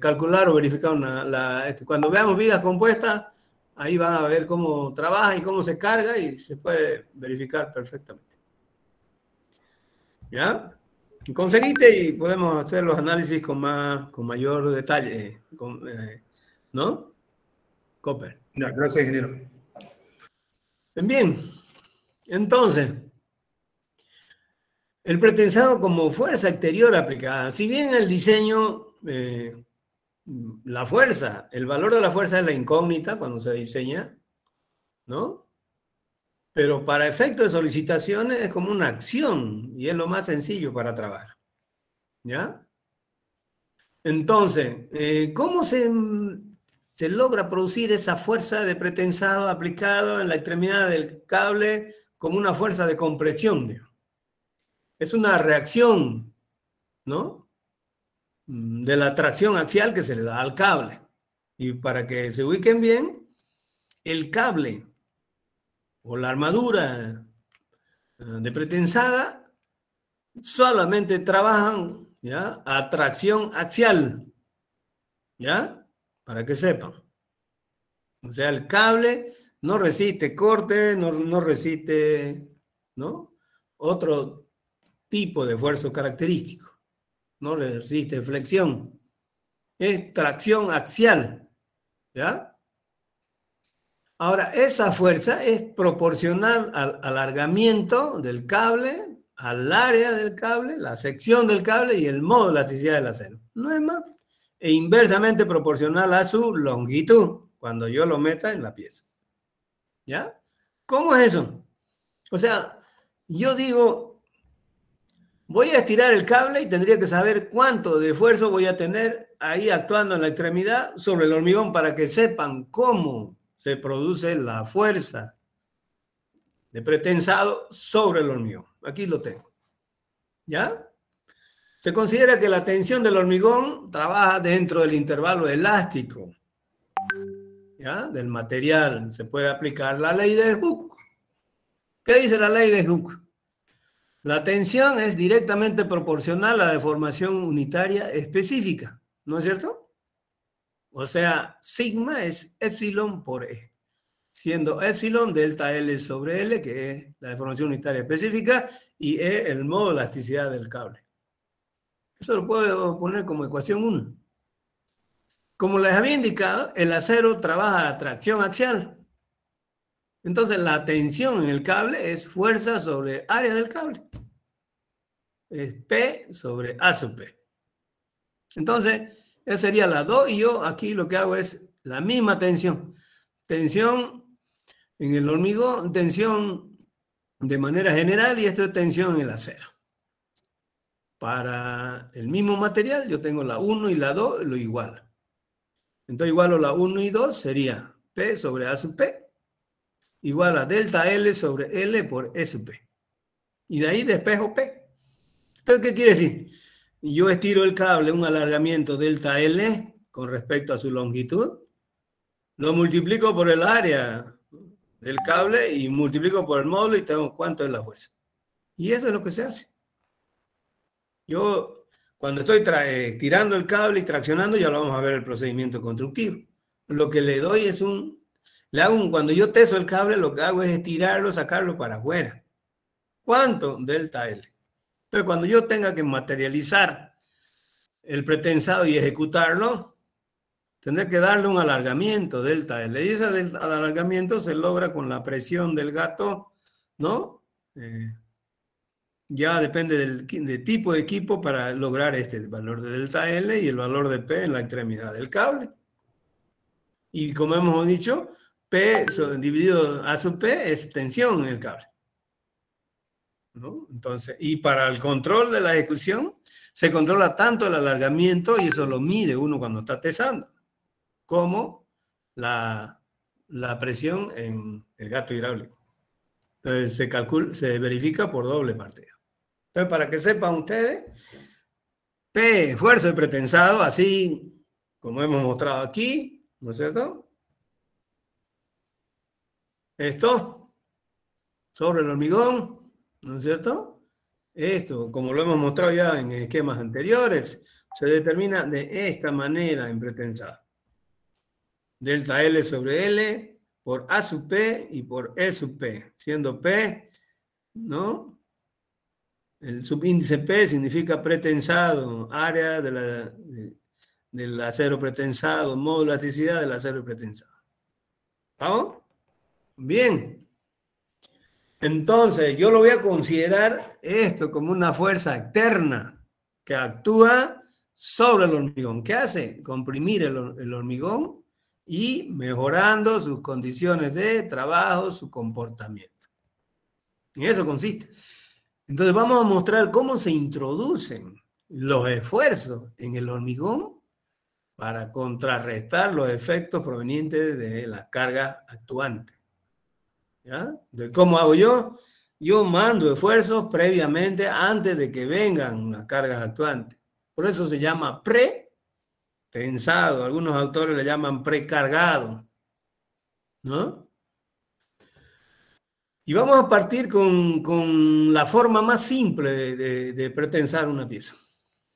Speaker 1: calcular o verificar cuando veamos vigas compuestas, ahí van a ver cómo trabaja y cómo se carga y se puede verificar perfectamente. ¿Ya? Conseguiste y podemos hacer los análisis con mayor detalle, ¿no? Copper.
Speaker 6: Ya, gracias, ingeniero.
Speaker 1: Bien, entonces, el pretensado como fuerza exterior aplicada. Si bien el diseño, la fuerza, el valor de la fuerza es la incógnita cuando se diseña, ¿no? Pero para efectos de solicitaciones es como una acción y es lo más sencillo para trabajar. ¿Ya? Entonces, ¿cómo se logra producir esa fuerza de pretensado aplicado en la extremidad del cable como una fuerza de compresión? Digamos? Es una reacción, ¿no? De la tracción axial que se le da al cable. Y para que se ubiquen bien, el cable o la armadura de pretensada solamente trabajan, ¿ya?, a tracción axial, ¿ya? Para que sepan. O sea, el cable no resiste corte, no resiste, ¿no?, otro tipo de esfuerzo característico. No resiste flexión. Es tracción axial, ¿ya? Ahora, esa fuerza es proporcional al alargamiento del cable, al área del cable, la sección del cable y el modo de elasticidad del acero. No es más. E inversamente proporcional a su longitud, cuando yo lo meta en la pieza. ¿Ya? ¿Cómo es eso? O sea, yo digo, voy a estirar el cable y tendría que saber cuánto de esfuerzo voy a tener ahí actuando en la extremidad sobre el hormigón para que sepan cómo se produce la fuerza de pretensado sobre el hormigón. Aquí lo tengo. ¿Ya? Se considera que la tensión del hormigón trabaja dentro del intervalo elástico, ¿ya?, del material. Se puede aplicar la ley de Hooke. ¿Qué dice la ley de Hooke? La tensión es directamente proporcional a la deformación unitaria específica, ¿no es cierto? O sea, sigma es epsilon por E, siendo epsilon delta L sobre L, que es la deformación unitaria específica, y E el modo de elasticidad del cable. Eso lo puedo poner como ecuación 1. Como les había indicado, el acero trabaja a tracción axial. Entonces, la tensión en el cable es fuerza sobre área del cable. Es P sobre A sub P. Entonces, esa sería la 2 y yo aquí lo que hago es la misma tensión. Tensión en el hormigón, tensión de manera general y esto es tensión en el acero. Para el mismo material yo tengo la 1 y la 2, lo igual. Entonces igualo la 1 y 2 sería P sobre A sub P igual a delta L sobre L por E sub P. Y de ahí despejo P. Entonces, ¿qué quiere decir? Yo estiro el cable un alargamiento delta L con respecto a su longitud, lo multiplico por el área del cable y multiplico por el módulo y tengo cuánto es la fuerza. Y eso es lo que se hace. Yo, cuando estoy tirando el cable y traccionando, ya lo vamos a ver el procedimiento constructivo. Lo que le doy es cuando yo teso el cable, lo que hago es estirarlo, sacarlo para afuera. ¿Cuánto? Delta L. Entonces, cuando yo tenga que materializar el pretensado y ejecutarlo, tendré que darle un alargamiento, delta L. Y ese alargamiento se logra con la presión del gato, ¿no? ya depende del tipo de equipo para lograr este valor de delta L y el valor de P en la extremidad del cable. Y como hemos dicho, P dividido A sub P es tensión en el cable, ¿no? Entonces, y para el control de la ejecución, se controla tanto el alargamiento, y eso lo mide uno cuando está tesando, como la presión en el gato hidráulico. Entonces se verifica por doble partida. Entonces, para que sepan ustedes, P, esfuerzo de pretensado, así como hemos mostrado aquí, ¿no es cierto? Esto, sobre el hormigón, ¿no es cierto? Esto, como lo hemos mostrado ya en esquemas anteriores, se determina de esta manera en pretensado. Delta L sobre L por A sub P y por E sub P, siendo P, ¿no? El subíndice P significa pretensado, área del acero pretensado, módulo de elasticidad del acero pretensado. ¿Vamos? Bien. Entonces, yo lo voy a considerar esto como una fuerza externa que actúa sobre el hormigón. ¿Qué hace? Comprimir el hormigón y mejorando sus condiciones de trabajo, su comportamiento. En eso consiste. Entonces vamos a mostrar cómo se introducen los esfuerzos en el hormigón para contrarrestar los efectos provenientes de la carga actuante. ¿Ya? Entonces, ¿cómo hago yo? Yo mando esfuerzos previamente antes de que vengan las cargas actuantes. Por eso se llama pretensado. Algunos autores le llaman precargado, ¿no? Y vamos a partir con la forma más simple de pretensar una pieza.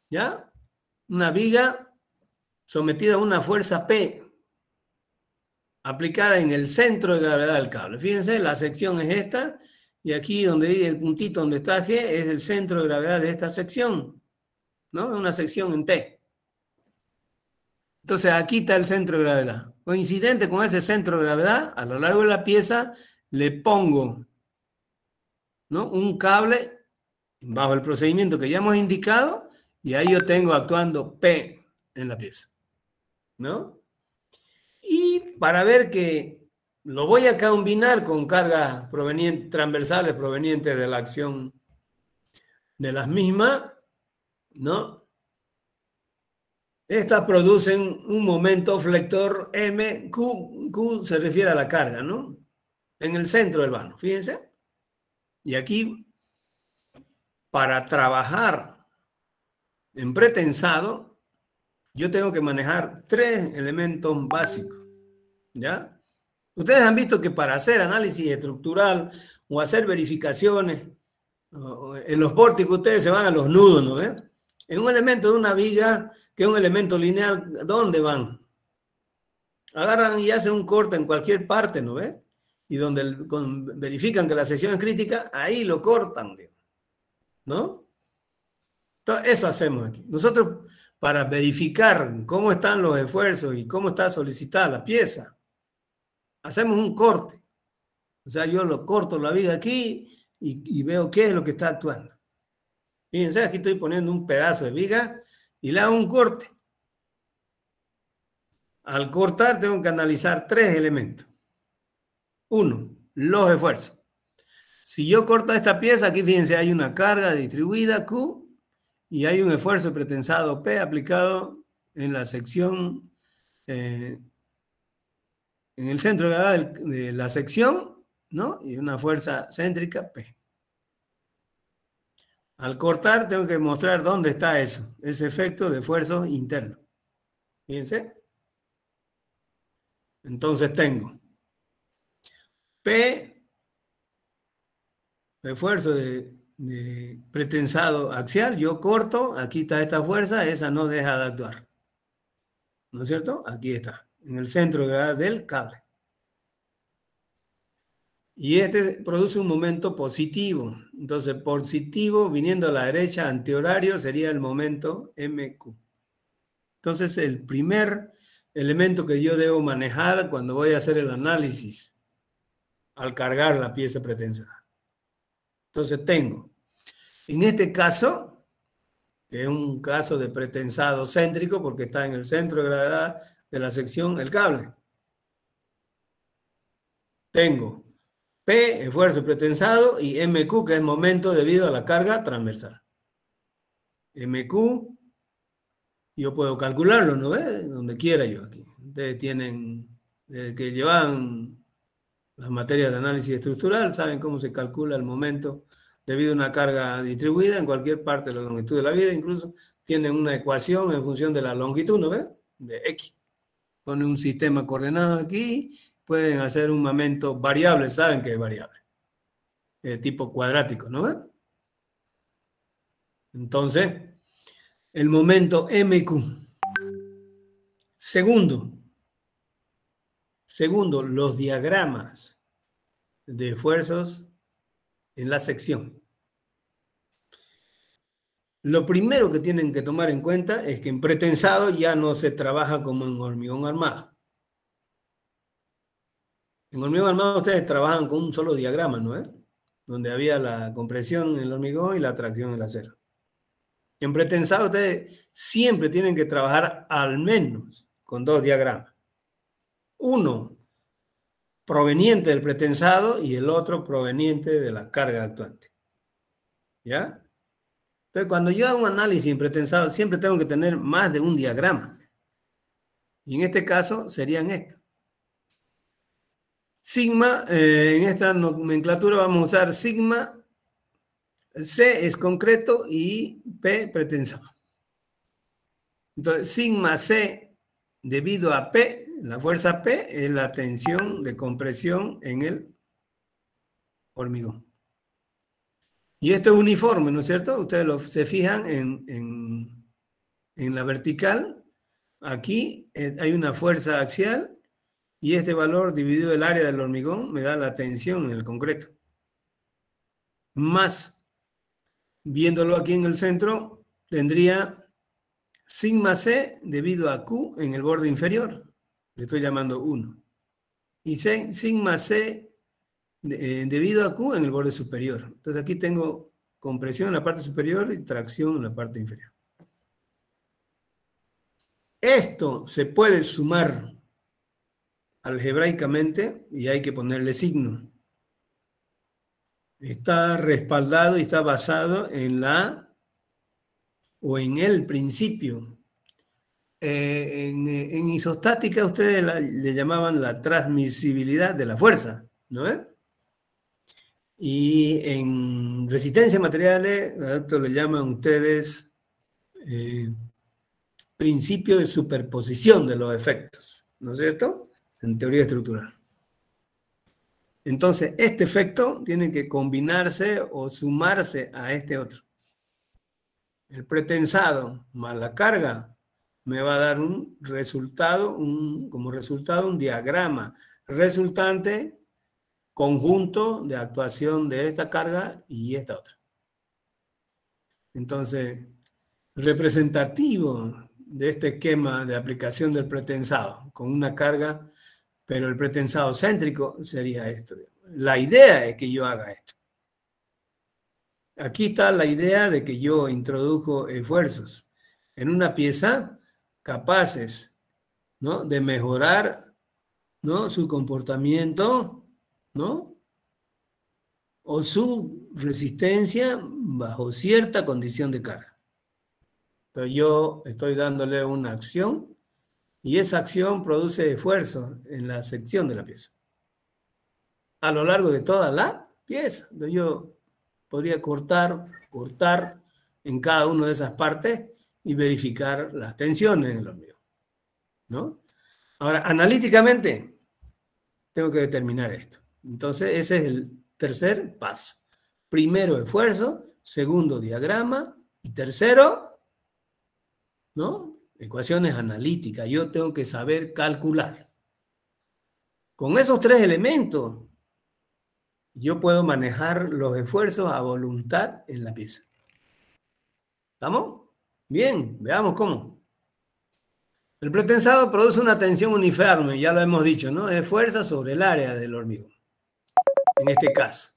Speaker 1: ¿Ya? Una viga sometida a una fuerza P aplicada en el centro de gravedad del cable. Fíjense, la sección es esta, y aquí donde el puntito donde está G es el centro de gravedad de esta sección, ¿no? Es una sección en T. Entonces aquí está el centro de gravedad. Coincidente con ese centro de gravedad, a lo largo de la pieza le pongo, ¿no?, un cable bajo el procedimiento que ya hemos indicado, y ahí yo tengo actuando P en la pieza, ¿no? Y para ver que lo voy a combinar con cargas transversales provenientes de la acción de las mismas, ¿no? Estas producen un momento flector M, Q se refiere a la carga, ¿no? En el centro del vano, fíjense. Y aquí, para trabajar en pretensado, yo tengo que manejar tres elementos básicos, ¿ya? Ustedes han visto que para hacer análisis estructural o hacer verificaciones, en los pórticos ustedes se van a los nudos, ¿no ven? En un elemento de una viga, que es un elemento lineal, ¿dónde van? Agarran y hacen un corte en cualquier parte, ¿no ven? Y donde verifican que la sección es crítica, ahí lo cortan, ¿no? Entonces, eso hacemos aquí. Nosotros, para verificar cómo están los esfuerzos y cómo está solicitada la pieza, hacemos un corte. O sea, yo lo corto la viga aquí y veo qué es lo que está actuando. Fíjense, aquí estoy poniendo un pedazo de viga y le hago un corte. Al cortar tengo que analizar tres elementos. Uno, los esfuerzos. Si yo corto esta pieza, aquí fíjense, hay una carga distribuida Q y hay un esfuerzo pretensado P aplicado en la sección, en el centro de gravedad de la sección, ¿no? Y una fuerza céntrica P. Al cortar tengo que mostrar dónde está eso, ese efecto de esfuerzo interno. Fíjense. Entonces tengo P, esfuerzo de pretensado axial, yo corto, aquí está esta fuerza, esa no deja de actuar. ¿No es cierto? Aquí está, en el centro de gravedad del cable. Y este produce un momento positivo. Entonces, positivo, viniendo a la derecha, antihorario, sería el momento MQ. Entonces, el primer elemento que yo debo manejar cuando voy a hacer el análisis al cargar la pieza pretensada. Entonces, tengo En este caso, que es un caso de pretensado céntrico porque está en el centro de gravedad de la sección el cable. Tengo P, esfuerzo pretensado, y MQ, que es momento debido a la carga transversal. MQ, yo puedo calcularlo, ¿no ves? Donde quiera yo aquí. Ustedes tienen, que llevan las materias de análisis estructural, saben cómo se calcula el momento debido a una carga distribuida en cualquier parte de la longitud de la vida. Incluso tienen una ecuación en función de la longitud, ¿no ves? De X. Ponen un sistema coordenado aquí, pueden hacer un momento variable, saben que es variable. De tipo cuadrático, ¿no ves? Entonces, el momento MQ. Segundo, los diagramas de esfuerzos en la sección. Lo primero que tienen que tomar en cuenta es que en pretensado ya no se trabaja como en hormigón armado. En hormigón armado ustedes trabajan con un solo diagrama, ¿no es? Donde había la compresión en el hormigón y la tracción en el acero. En pretensado ustedes siempre tienen que trabajar al menos con dos diagramas. Uno proveniente del pretensado y el otro proveniente de la carga actuante. ¿Ya? Entonces, cuando yo hago un análisis en pretensado, siempre tengo que tener más de un diagrama. Y en este caso serían estos. Sigma, en esta nomenclatura vamos a usar sigma, C es concreto y P pretensado. Entonces, sigma C debido a P, la fuerza P es la tensión de compresión en el hormigón. Y esto es uniforme, ¿no es cierto? Ustedes se fijan en la vertical. Aquí hay una fuerza axial y este valor dividido el área del hormigón me da la tensión en el concreto. Más, viéndolo aquí en el centro, tendría sigma C debido a Q en el borde inferior. Le estoy llamando 1. Y sigma C debido a Q en el borde superior. Entonces aquí tengo compresión en la parte superior y tracción en la parte inferior. Esto se puede sumar algebraicamente y hay que ponerle signo. Está respaldado y está basado en en el principio. En isostática ustedes le llamaban la transmisibilidad de la fuerza, ¿no es? Y en resistencia a materiales, a esto le llaman ustedes principio de superposición de los efectos, ¿no es cierto? En teoría estructural. Entonces, este efecto tiene que combinarse o sumarse a este otro. El pretensado más la carga me va a dar un resultado, como resultado un diagrama resultante conjunto de actuación de esta carga y esta otra. Entonces, representativo de este esquema de aplicación del pretensado con una carga, pero el pretensado céntrico sería esto. La idea es que yo haga esto. Aquí está la idea de que yo introdujo esfuerzos en una pieza capaces, ¿no?, de mejorar, ¿no?, su comportamiento, ¿no?, o su resistencia bajo cierta condición de carga. Pero yo estoy dándole una acción y esa acción produce esfuerzo en la sección de la pieza a lo largo de toda la pieza. Entonces yo podría cortar en cada una de esas partes y verificar las tensiones en el hormigón, ¿no? Ahora, analíticamente, tengo que determinar esto. Entonces, ese es el tercer paso. Primero, esfuerzo. Segundo, diagrama. Y tercero, ¿no?, ecuaciones analíticas. Yo tengo que saber calcular. Con esos tres elementos, yo puedo manejar los esfuerzos a voluntad en la pieza. ¿Estamos? Bien, veamos cómo. El pretensado produce una tensión uniforme, ya lo hemos dicho, ¿no? Es fuerza sobre el área del hormigón, en este caso.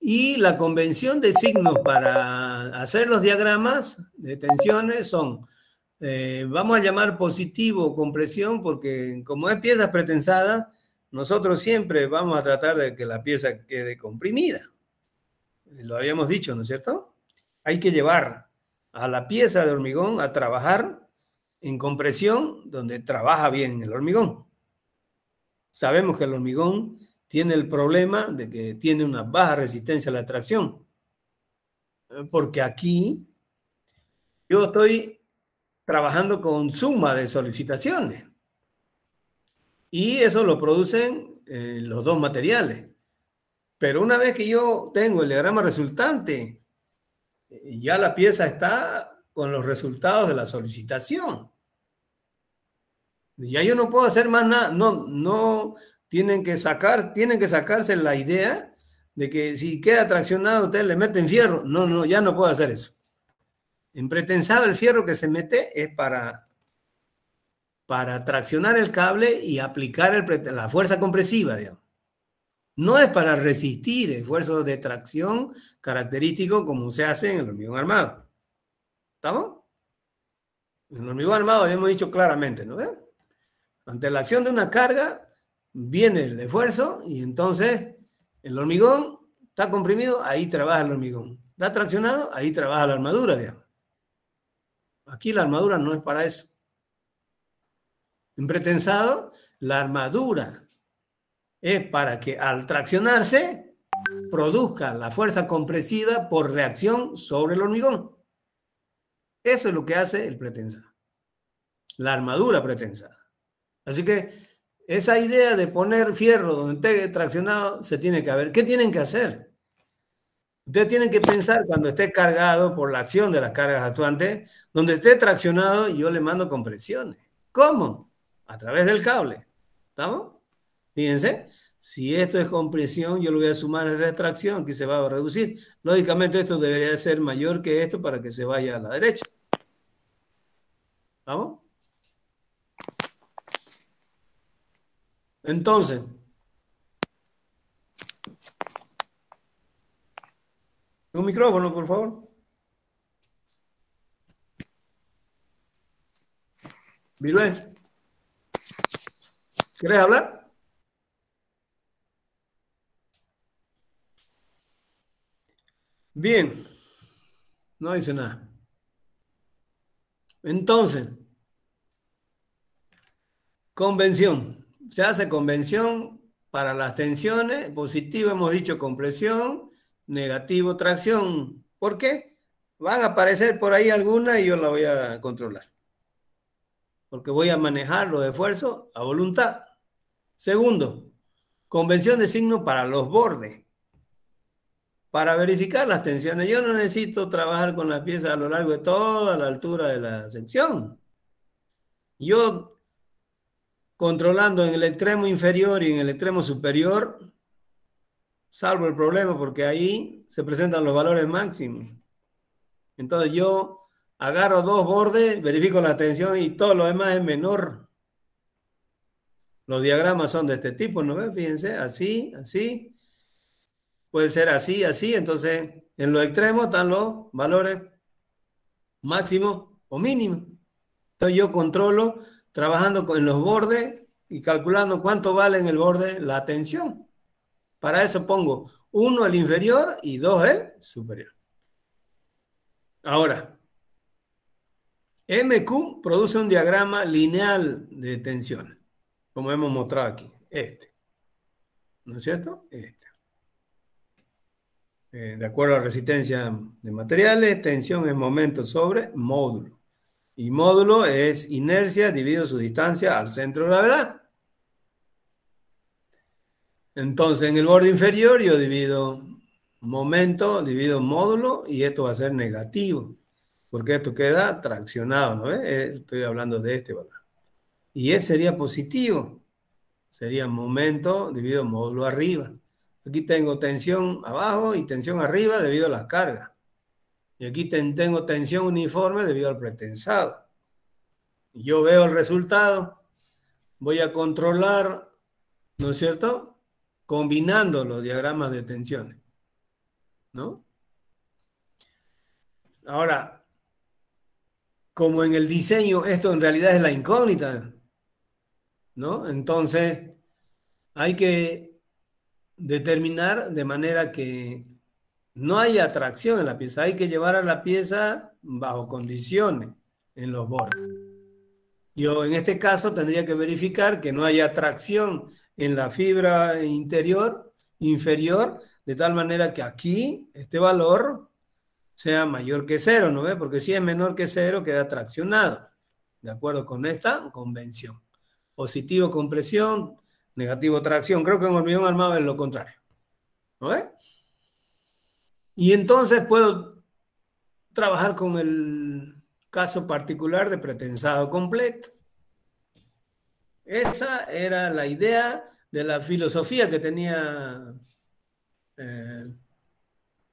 Speaker 1: Y la convención de signos para hacer los diagramas de tensiones son, vamos a llamar positivo compresión, porque como es pieza pretensada, nosotros siempre vamos a tratar de que la pieza quede comprimida. Lo habíamos dicho, ¿no es cierto? Hay que llevar a la pieza de hormigón a trabajar en compresión donde trabaja bien el hormigón. Sabemos que el hormigón tiene el problema de que tiene una baja resistencia a la tracción. Porque aquí yo estoy trabajando con suma de solicitaciones. Y eso lo producen los dos materiales. Pero una vez que yo tengo el diagrama resultante, ya la pieza está con los resultados de la solicitación. Ya yo no puedo hacer más nada. No tienen que sacarse la idea de que si queda traccionado ustedes le meten fierro. No, ya no puedo hacer eso. En pretensado el fierro que se mete es para traccionar el cable y aplicar la fuerza compresiva, digamos. No es para resistir esfuerzos de tracción característicos como se hace en el hormigón armado. ¿Estamos? En el hormigón armado habíamos dicho claramente, ¿no? Ante la acción de una carga viene el esfuerzo y entonces el hormigón está comprimido, ahí trabaja el hormigón. Está traccionado, ahí trabaja la armadura, digamos. Aquí la armadura no es para eso. En pretensado, la armadura es para que al traccionarse produzca la fuerza compresiva por reacción sobre el hormigón. Eso es lo que hace el pretensado. La armadura pretensada. Así que esa idea de poner fierro donde esté traccionado se tiene que ver. ¿Qué tienen que hacer? Ustedes tienen que pensar cuando esté cargado por la acción de las cargas actuantes, donde esté traccionado yo le mando compresiones. ¿Cómo? A través del cable. ¿Estamos? Fíjense, si esto es compresión, yo lo voy a sumar a retracción, aquí se va a reducir. Lógicamente esto debería ser mayor que esto para que se vaya a la derecha. ¿Vamos? Entonces, un micrófono, por favor. Virué, ¿quieres hablar? Bien, no dice nada. Entonces, convención. Se hace convención para las tensiones. Positivo hemos dicho compresión, negativo tracción. ¿Por qué? Van a aparecer por ahí algunas y yo la voy a controlar. Porque voy a manejar los esfuerzos a voluntad. Segundo, convención de signo para los bordes. Para verificar las tensiones, yo no necesito trabajar con la pieza a lo largo de toda la altura de la sección. Yo, controlando en el extremo inferior y en el extremo superior, salvo el problema porque ahí se presentan los valores máximos. Entonces yo agarro dos bordes, verifico la tensión y todo lo demás es menor. Los diagramas son de este tipo, ¿no ven? Fíjense, así, así. Puede ser así, así. Entonces, en los extremos están los valores máximos o mínimos. Entonces, yo controlo trabajando en los bordes y calculando cuánto vale en el borde la tensión. Para eso pongo 1 el inferior y 2 el superior. Ahora, MQ produce un diagrama lineal de tensión, como hemos mostrado aquí. Este. ¿No es cierto? Este. De acuerdo a la resistencia de materiales, tensión es momento sobre módulo. Y módulo es inercia dividido su distancia al centro de gravedad. Entonces, en el borde inferior yo divido momento, divido módulo, y esto va a ser negativo, porque esto queda traccionado, ¿no ves? Estoy hablando de este valor. Y este sería positivo. Sería momento dividido módulo arriba. Aquí tengo tensión abajo y tensión arriba debido a las cargas. Y aquí tengo tensión uniforme debido al pretensado. Yo veo el resultado. Voy a controlar, ¿no es cierto?, combinando los diagramas de tensiones. ¿no? Ahora, como en el diseño esto en realidad es la incógnita, ¿no? Entonces, hay que determinar de manera que no haya atracción en la pieza. Hay que llevar a la pieza bajo condiciones en los bordes. Yo en este caso tendría que verificar que no haya tracción en la fibra inferior, de tal manera que aquí este valor sea mayor que 0, ¿no ve? Porque si es menor que 0 queda traccionado, de acuerdo con esta convención. Positivo compresión, negativo tracción. Creo que en hormigón armado es lo contrario, ¿no ve? Y entonces puedo trabajar con el caso particular de pretensado completo. Esa era la idea de la filosofía que tenía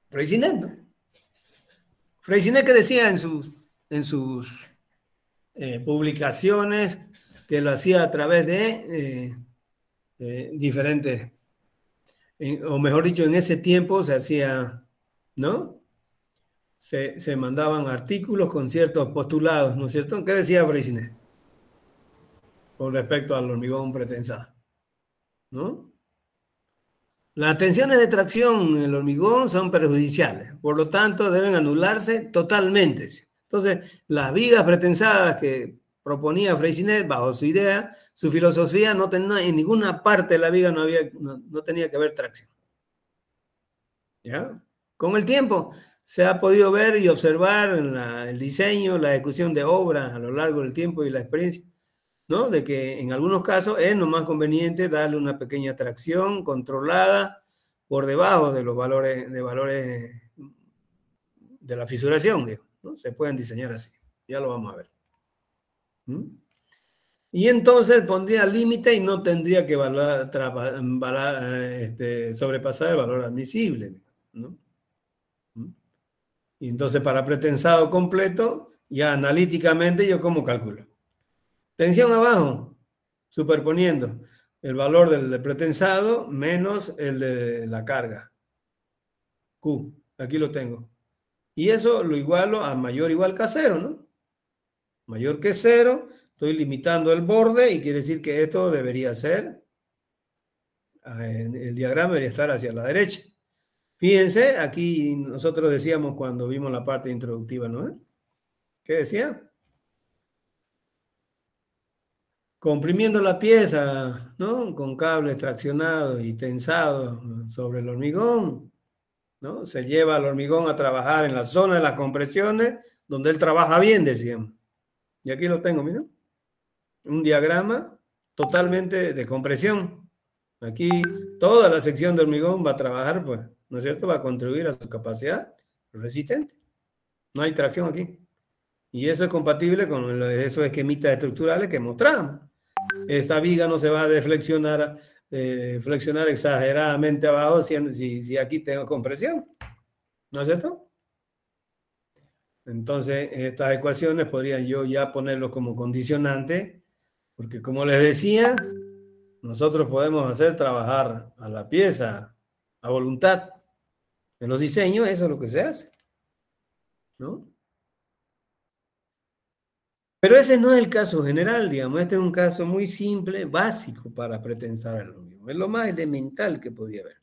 Speaker 1: Freycinet, ¿no? Freycinet que decía en sus publicaciones que lo hacía a través de diferentes, o mejor dicho, en ese tiempo se hacía, ¿no? Se mandaban artículos con ciertos postulados, ¿no es cierto? ¿Qué decía Freycinet con respecto al hormigón pretensado? ¿No? Las tensiones de tracción en el hormigón son perjudiciales, por lo tanto deben anularse totalmente. Entonces, las vigas pretensadas que proponía Freycinet bajo su idea, su filosofía, no tenía, en ninguna parte de la viga no tenía que haber tracción. ¿Ya? Con el tiempo se ha podido ver y observar en el diseño, la ejecución de obras a lo largo del tiempo y la experiencia, ¿no? De que en algunos casos es más conveniente darle una pequeña tracción controlada por debajo de los valores de la fisuración, digo, ¿no? Se pueden diseñar así, ya lo vamos a ver. Y entonces pondría límite y no tendría que sobrepasar el valor admisible, ¿no? Y entonces para pretensado completo, ya analíticamente yo cómo calculo. Tensión abajo, superponiendo el valor del pretensado menos el de la carga. Q, aquí lo tengo. Y eso lo igualo a mayor o igual que a 0, ¿no? Mayor que 0, estoy limitando el borde y quiere decir que esto debería ser, el diagrama debería estar hacia la derecha. Fíjense, aquí nosotros decíamos cuando vimos la parte introductiva, ¿no? ¿Qué decía? Comprimiendo la pieza, ¿no? Con cables traccionados y tensados sobre el hormigón, ¿no? Se lleva al hormigón a trabajar en la zona de las compresiones, donde él trabaja bien, decíamos. Y aquí lo tengo, miren. Un diagrama totalmente de compresión. Aquí toda la sección de hormigón va a trabajar, pues, ¿no es cierto? Va a contribuir a su capacidad resistente. No hay tracción aquí. Y eso es compatible con esos esquemitas estructurales que mostramos. Esta viga no se va a deflexionar, flexionar exageradamente abajo si aquí tengo compresión. ¿No es cierto? Entonces, estas ecuaciones podría yo ya ponerlo como condicionante, porque como les decía, nosotros podemos hacer trabajar a la pieza a voluntad. En los diseños eso es lo que se hace, ¿no? Pero ese no es el caso general, digamos. Este es un caso muy simple, básico para pretensar el hormigón. Es lo más elemental que podía haber.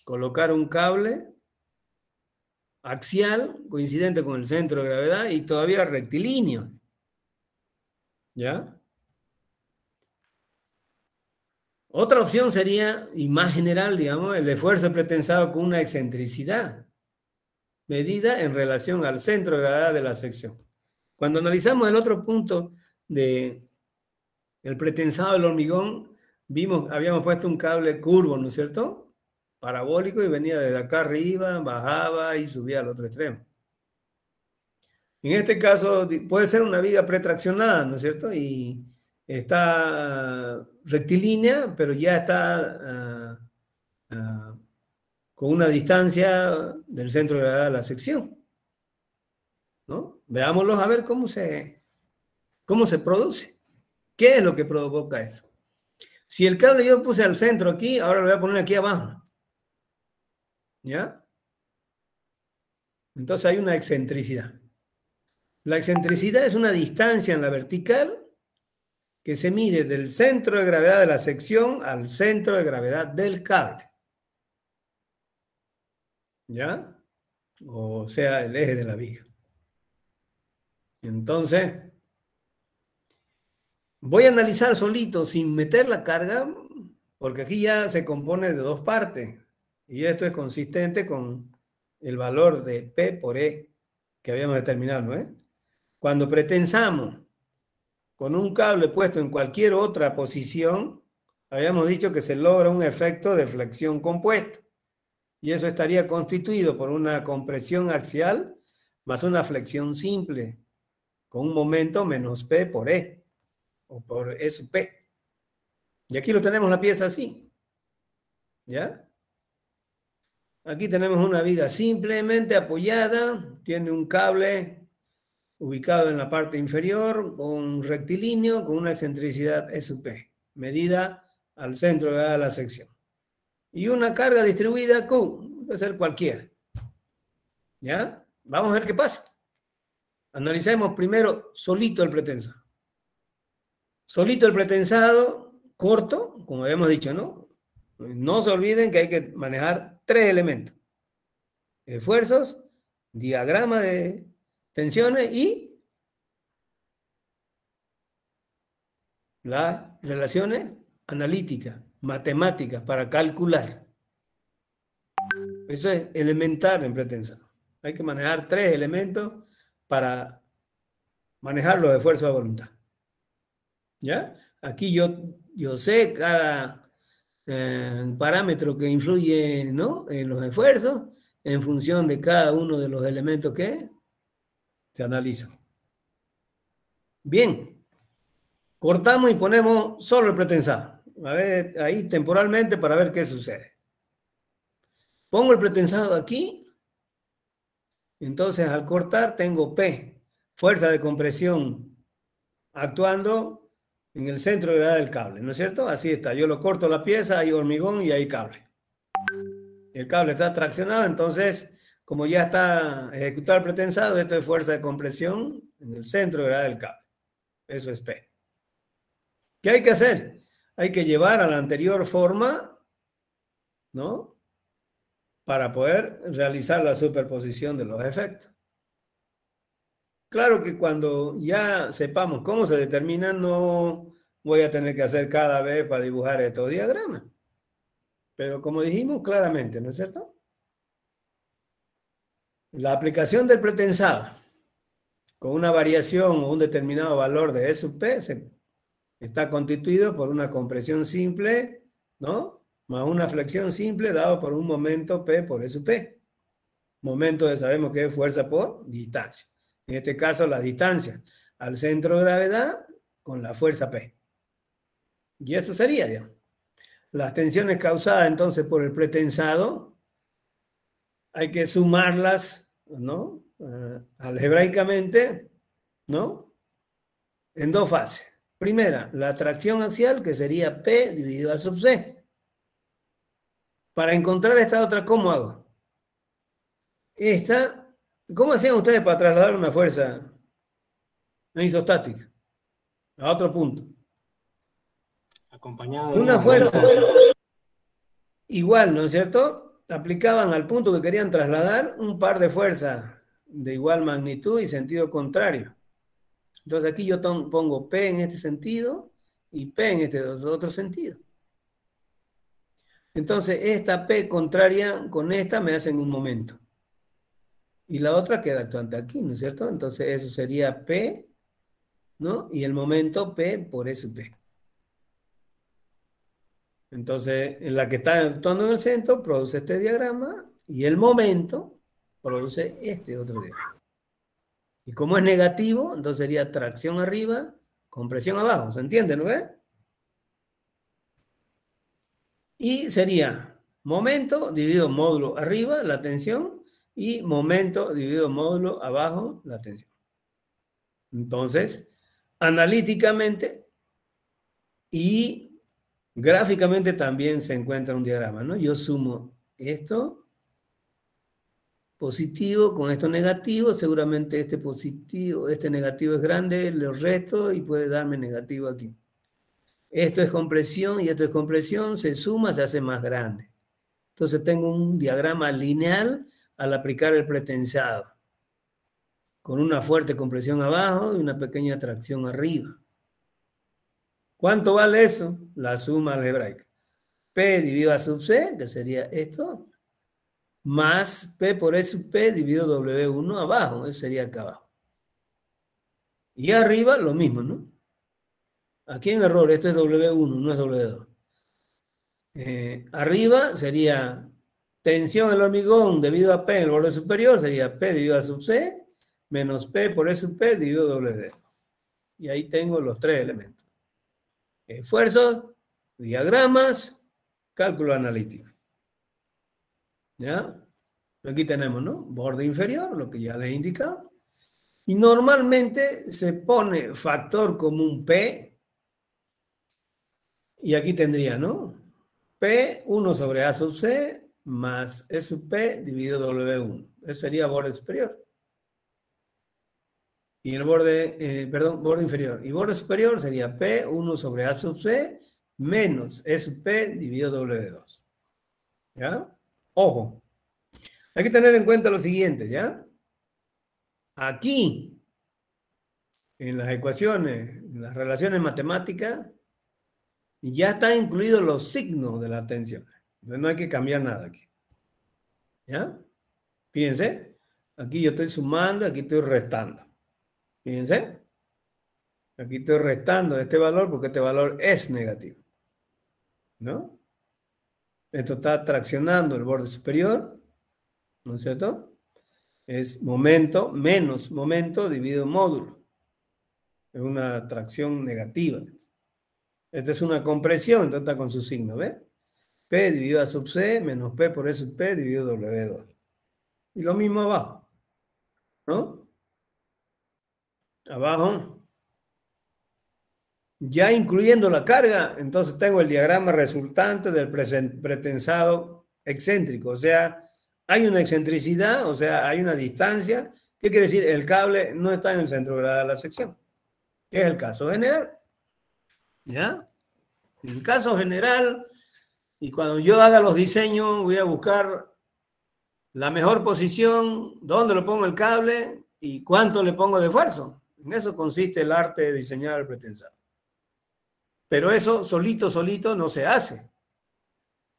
Speaker 1: Colocar un cable axial, coincidente con el centro de gravedad y todavía rectilíneo. ¿Ya? Otra opción sería, y más general, digamos, el esfuerzo pretensado con una excentricidad medida en relación al centro de gravedad de la sección. Cuando analizamos el otro punto del pretensado del hormigón, habíamos puesto un cable curvo, ¿no es cierto? Parabólico, y venía desde acá arriba, bajaba y subía al otro extremo. En este caso puede ser una viga pretraccionada, ¿no es cierto? Y está rectilínea, pero ya está con una distancia del centro de gravedad de la sección, ¿no? Veámoslos a ver cómo se produce. ¿Qué es lo que provoca eso? Si el cable yo puse al centro aquí, ahora lo voy a poner aquí abajo. ¿Ya? Entonces hay una excentricidad. La excentricidad es una distancia en la vertical que se mide del centro de gravedad de la sección al centro de gravedad del cable. ¿Ya? O sea, el eje de la viga. Entonces, voy a analizar solito sin meter la carga, porque aquí ya se compone de dos partes. Y esto es consistente con el valor de P por E que habíamos determinado, ¿no es? Cuando pretensamos con un cable puesto en cualquier otra posición, habíamos dicho que se logra un efecto de flexión compuesta. Y eso estaría constituido por una compresión axial más una flexión simple, con un momento menos P por E, o por E sub P. Y aquí lo tenemos la pieza así. ¿Ya? Aquí tenemos una viga simplemente apoyada, tiene un cable ubicado en la parte inferior, con rectilíneo, con una excentricidad E sub P, medida al centro de la sección. Y una carga distribuida Q, puede ser cualquiera. ¿Ya? Vamos a ver qué pasa. Analicemos primero solito el pretensado. Solito el pretensado, corto, como habíamos dicho, ¿no? No se olviden que hay que manejar tres elementos. Esfuerzos, diagrama de tensiones y las relaciones analíticas, matemáticas, para calcular. Eso es elemental en pretensado. Hay que manejar tres elementos para manejar los esfuerzos de voluntad. ¿Ya? Aquí yo sé cada parámetro que influye, ¿no?, en los esfuerzos en función de cada uno de los elementos que se analizan. Bien, cortamos y ponemos solo el pretensado. A ver, ahí temporalmente para ver qué sucede. Pongo el pretensado aquí. Entonces, al cortar tengo P, fuerza de compresión actuando en el centro de gravedad del cable, ¿no es cierto? Así está. Yo lo corto la pieza, hay hormigón y hay cable. El cable está traccionado, entonces, como ya está ejecutado el pretensado, esto es fuerza de compresión en el centro de gravedad del cable. Eso es P. ¿Qué hay que hacer? Hay que llevar a la anterior forma, ¿no?, para poder realizar la superposición de los efectos. Claro que cuando ya sepamos cómo se determina, no voy a tener que hacer cada vez para dibujar estos diagramas. Pero como dijimos claramente, ¿no es cierto? La aplicación del pretensado con una variación o un determinado valor de E sub P está constituido por una compresión simple, ¿no?, más una flexión simple dado por un momento P por E sub P. Momento sabemos que es fuerza por distancia. En este caso, la distancia al centro de gravedad con la fuerza P. Y eso sería, digamos. Las tensiones causadas entonces por el pretensado hay que sumarlas, ¿no?, algebraicamente, ¿no?, en dos fases. Primera, la tracción axial, que sería P dividido a sub C. Para encontrar esta otra, ¿cómo hago? Esta, ¿cómo hacían ustedes para trasladar una fuerza isostática a otro punto?
Speaker 2: Acompañado de
Speaker 1: Una fuerza igual, ¿no es cierto? Aplicaban al punto que querían trasladar un par de fuerzas de igual magnitud y sentido contrario. Entonces aquí yo pongo P en este sentido y P en este otro sentido. Entonces esta P contraria con esta me hacen un momento. Y la otra queda actuante aquí, ¿no es cierto? Entonces eso sería P, ¿no? Y el momento P por S P. Entonces, en la que está actuando en el centro, produce este diagrama y el momento produce este otro diagrama. Y como es negativo, entonces sería tracción arriba, compresión abajo. ¿Se entiende, no ve? Y sería momento dividido módulo arriba, la tensión, y momento dividido módulo abajo, la tensión. Entonces, analíticamente y gráficamente también se encuentra un diagrama, ¿no? Yo sumo esto positivo con esto negativo, seguramente este positivo, este negativo es grande, lo resto y puede darme negativo aquí. Esto es compresión y esto es compresión, se suma, se hace más grande. Entonces tengo un diagrama lineal al aplicar el pretensado, con una fuerte compresión abajo y una pequeña tracción arriba. ¿Cuánto vale eso? La suma algebraica. P dividido A sub C, que sería esto, más P por E sub P dividido W1 abajo, eso sería acá abajo. Y arriba lo mismo, ¿no? Aquí en error, esto es W1, no es W2. Arriba sería tensión en el hormigón debido a P en el borde superior, sería P dividido A sub C, menos P por E sub P dividido W. Y ahí tengo los tres elementos. Esfuerzos, diagramas, cálculo analítico. ¿Ya? Aquí tenemos, ¿no? Borde inferior, lo que ya les he indicado. Y normalmente se pone factor común P. Y aquí tendría, ¿no? P, 1 sobre A sub C, más E sub P dividido W1. Eso sería borde superior. Y el borde, borde inferior. Y borde superior sería P, 1 sobre A sub C, menos E sub P dividido W2. ¿Ya? Ojo. Hay que tener en cuenta lo siguiente, ¿ya? Aquí, en las ecuaciones, en las relaciones matemáticas, ya están incluidos los signos de la tensión. Entonces no hay que cambiar nada aquí. ¿Ya? Fíjense, aquí yo estoy sumando, aquí estoy restando. Fíjense, aquí estoy restando este valor porque este valor es negativo. ¿No? Esto está traccionando el borde superior, ¿no es cierto? Es momento menos momento dividido módulo. Es una tracción negativa. Esta es una compresión, entonces está con su signo, ¿ves? P dividido A sub C menos P por E sub P dividido W2. Y lo mismo abajo, ¿no? Abajo, ya incluyendo la carga, entonces tengo el diagrama resultante del pretensado excéntrico. O sea, hay una excentricidad, o sea, hay una distancia. ¿Qué quiere decir? El cable no está en el centro de la sección, que es el caso general. ¿Ya? En el caso general, y cuando yo haga los diseños, voy a buscar la mejor posición, dónde lo pongo el cable y cuánto le pongo de esfuerzo. En eso consiste el arte de diseñar el pretensado. Pero eso solito no se hace.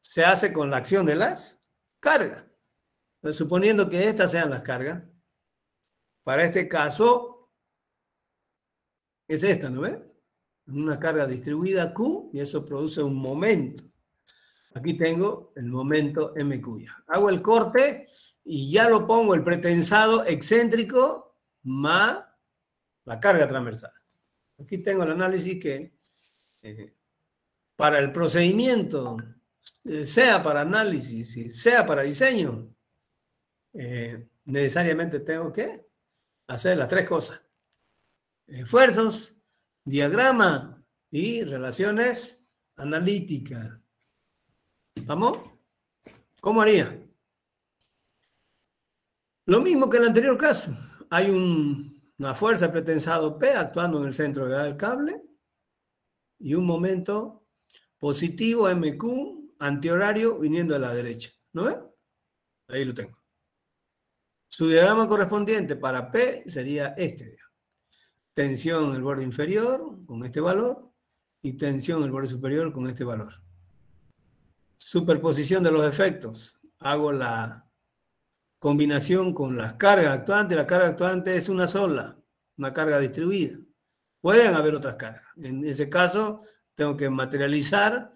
Speaker 1: Se hace con la acción de las cargas. Entonces, suponiendo que estas sean las cargas, para este caso es esta, ¿no ve? Una carga distribuida Q y eso produce un momento. Aquí tengo el momento MQ ya. Hago el corte y ya lo pongo el pretensado excéntrico más la carga transversal. Aquí tengo el análisis que para el procedimiento, sea para análisis, sea para diseño, necesariamente tengo que hacer las tres cosas. Esfuerzos, diagrama y relaciones analíticas. ¿Vamos? ¿Cómo haría? Lo mismo que en el anterior caso. Hay una fuerza pretensado P actuando en el centro de gravedad del cable y un momento positivo MQ antihorario viniendo a la derecha. ¿No ve? Ahí lo tengo. Su diagrama correspondiente para P sería este. Tensión en el borde inferior con este valor y tensión en el borde superior con este valor. Superposición de los efectos. Hago la combinación con las cargas actuantes. La carga actuante es una sola, una carga distribuida. Pueden haber otras cargas. En ese caso, tengo que materializar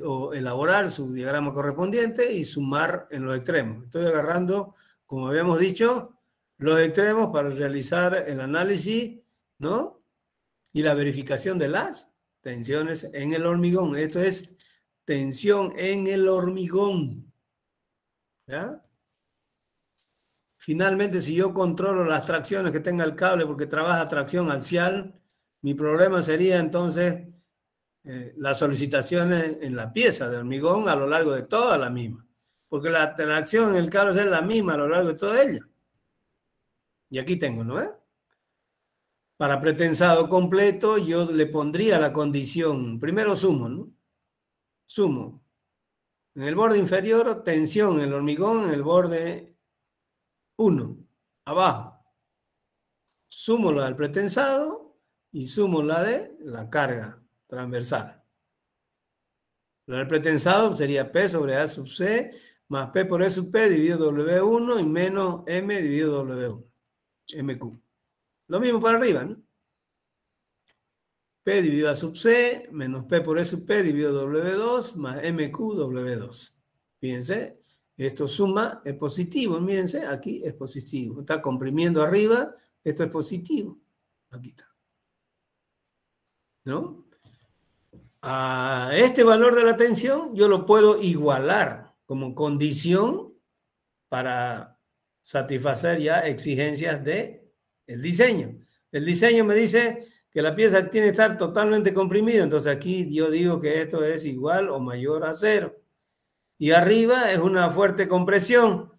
Speaker 1: o elaborar su diagrama correspondiente y sumar en los extremos. Estoy agarrando, como habíamos dicho, los extremos para realizar el análisis, ¿no? Y la verificación de las tensiones en el hormigón. Esto es tensión en el hormigón. ¿Ya? Finalmente, si yo controlo las tracciones que tenga el cable porque trabaja tracción axial, mi problema sería entonces las solicitaciones en la pieza de hormigón a lo largo de toda la misma. porque la tracción en el cable es la misma a lo largo de toda ella. Y aquí tengo, ¿no? Para pretensado completo, yo le pondría la condición, primero sumo, ¿no? Sumo. En el borde inferior, tensión en el hormigón, en el borde 1, abajo. Sumo la del pretensado y sumo la de la carga transversal. La del pretensado sería P sobre A sub C más P por E sub P dividido W1 y menos M dividido W1, MQ. Lo mismo para arriba, ¿no? P dividido A sub C menos P por E sub P dividido W2 más MQ W2. Fíjense, esto suma es positivo, mírense, aquí es positivo. Está comprimiendo arriba, esto es positivo. Aquí está. ¿No? A este valor de la tensión yo lo puedo igualar como condición para satisfacer ya exigencias del diseño. El diseño me dice que la pieza tiene que estar totalmente comprimida, entonces aquí yo digo que esto es igual o mayor a 0. Y arriba es una fuerte compresión.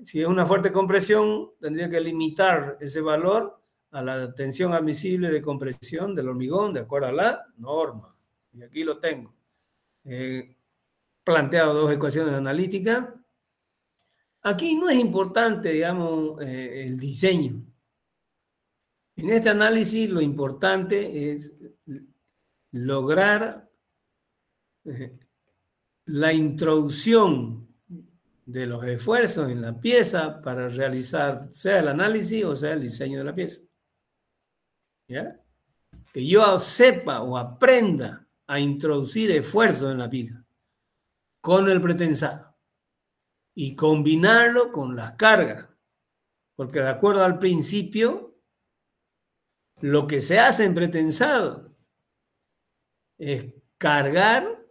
Speaker 1: Si es una fuerte compresión, tendría que limitar ese valor a la tensión admisible de compresión del hormigón, de acuerdo a la norma. Y aquí lo tengo. He planteado dos ecuaciones analíticas. Aquí no es importante, digamos, el diseño. En este análisis lo importante es lograr la introducción de los esfuerzos en la pieza para realizar sea el análisis o sea el diseño de la pieza. ¿Ya? Que yo sepa o aprenda a introducir esfuerzos en la pieza con el pretensado y combinarlo con las cargas. Porque de acuerdo al principio, lo que se hace en pretensado es cargar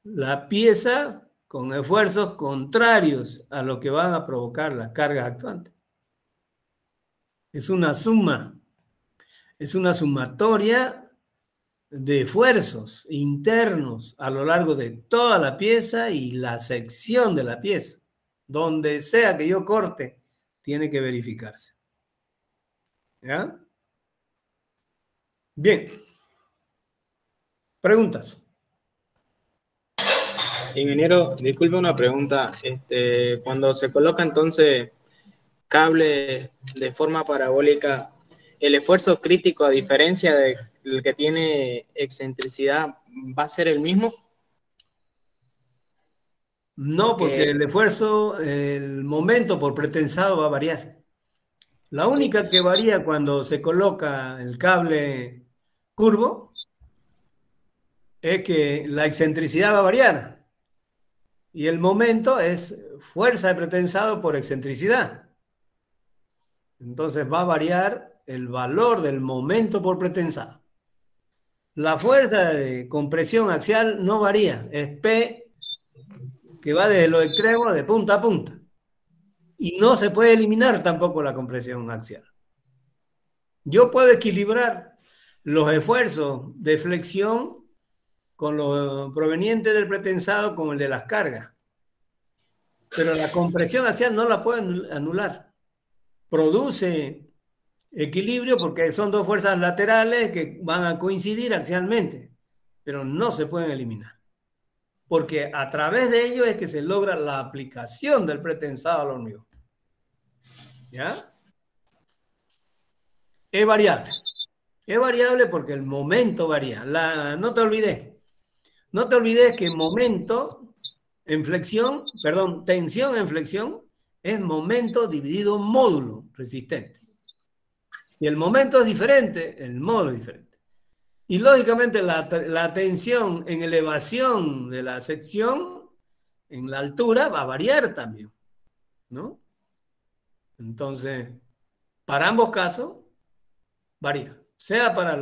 Speaker 1: la pieza con esfuerzos contrarios a lo que van a provocar las cargas actuantes. Es una suma, es una sumatoria de esfuerzos internos a lo largo de toda la pieza y la sección de la pieza. Donde sea que yo corte, tiene que verificarse. ¿Ya? Bien. ¿Preguntas?
Speaker 2: Ingeniero, disculpe una pregunta. Cuando se coloca entonces cable de forma parabólica, ¿el esfuerzo crítico, a diferencia del que tiene excentricidad, va a ser el mismo?
Speaker 1: No, porque el esfuerzo, el momento por pretensado va a variar. La única que varía cuando se coloca el cable curvo es que la excentricidad va a variar. Y el momento es fuerza de pretensado por excentricidad. Entonces va a variar el valor del momento por pretensado. La fuerza de compresión axial no varía. Es P que va desde los extremos de punta a punta. Y no se puede eliminar tampoco la compresión axial. Yo puedo equilibrar los esfuerzos de flexión con lo proveniente del pretensado con el de las cargas. Pero la compresión axial no la puedo anular. Produce equilibrio porque son dos fuerzas laterales que van a coincidir axialmente, pero no se pueden eliminar. Porque a través de ello es que se logra la aplicación del pretensado al hormigón. ¿Ya? Es variable. Es variable porque el momento varía. No te olvides. No te olvides que momento en flexión, perdón, tensión en flexión es momento dividido módulo resistente. Si el momento es diferente, el módulo es diferente. Y lógicamente la tensión en elevación de la sección, en la altura, va a variar también, ¿no? Entonces, para ambos casos, varía. Sea para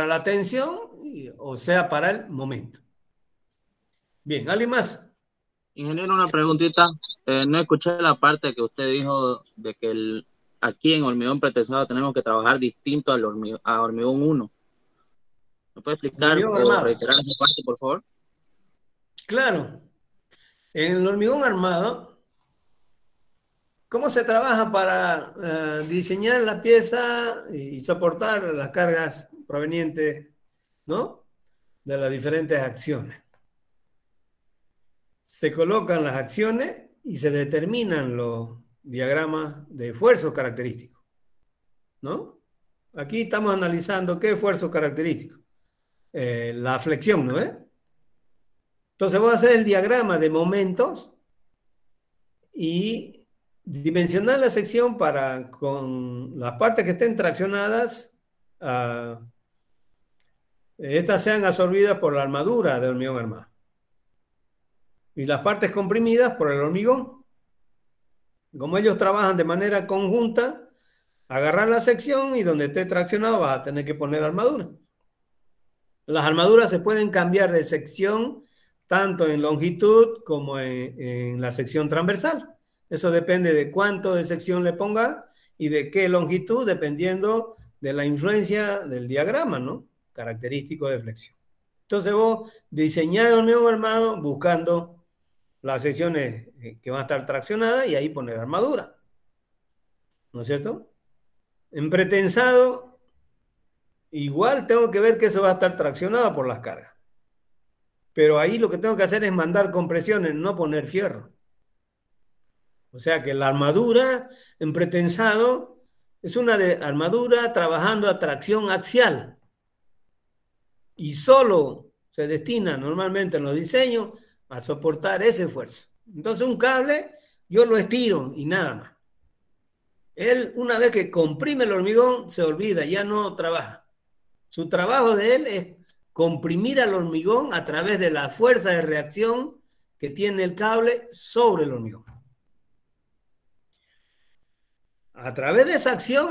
Speaker 1: la tensión o sea para el momento. Bien, ¿alguien más?
Speaker 4: Ingeniero, una preguntita. No escuché la parte que usted dijo de que aquí en hormigón pretensado tenemos que trabajar distinto a hormigón 1. ¿Me puede explicar o reiterar esa parte, por favor?
Speaker 1: Claro. En el hormigón armado, ¿cómo se trabaja para diseñar la pieza y soportar las cargas provenientes, ¿no?, de las diferentes acciones? Se colocan las acciones y se determinan los diagramas de esfuerzos característicos, ¿no? Aquí estamos analizando qué esfuerzo característico. La flexión, ¿no es? Entonces voy a hacer el diagrama de momentos y dimensionar la sección para, con las partes que estén traccionadas, estas sean absorbidas por la armadura del hormigón armado. Y las partes comprimidas por el hormigón. Como ellos trabajan de manera conjunta, agarrar la sección y donde esté traccionado vas a tener que poner armadura. Las armaduras se pueden cambiar de sección tanto en longitud como en la sección transversal. Eso depende de cuánto de sección le ponga y de qué longitud, dependiendo de la influencia del diagrama, ¿no?, característico de flexión. Entonces vos diseñás el hormigón armado buscando las secciones que van a estar traccionadas y ahí poner armadura, ¿no es cierto? En pretensado, igual tengo que ver que eso va a estar traccionado por las cargas. Pero ahí lo que tengo que hacer es mandar compresiones, no poner fierro. O sea que la armadura en pretensado es una armadura trabajando a tracción axial. Y solo se destina normalmente en los diseños a soportar ese esfuerzo. Entonces un cable yo lo estiro y nada más. Él, una vez que comprime el hormigón, se olvida, ya no trabaja. Su trabajo de él es comprimir al hormigón a través de la fuerza de reacción que tiene el cable sobre el hormigón. A través de esa acción,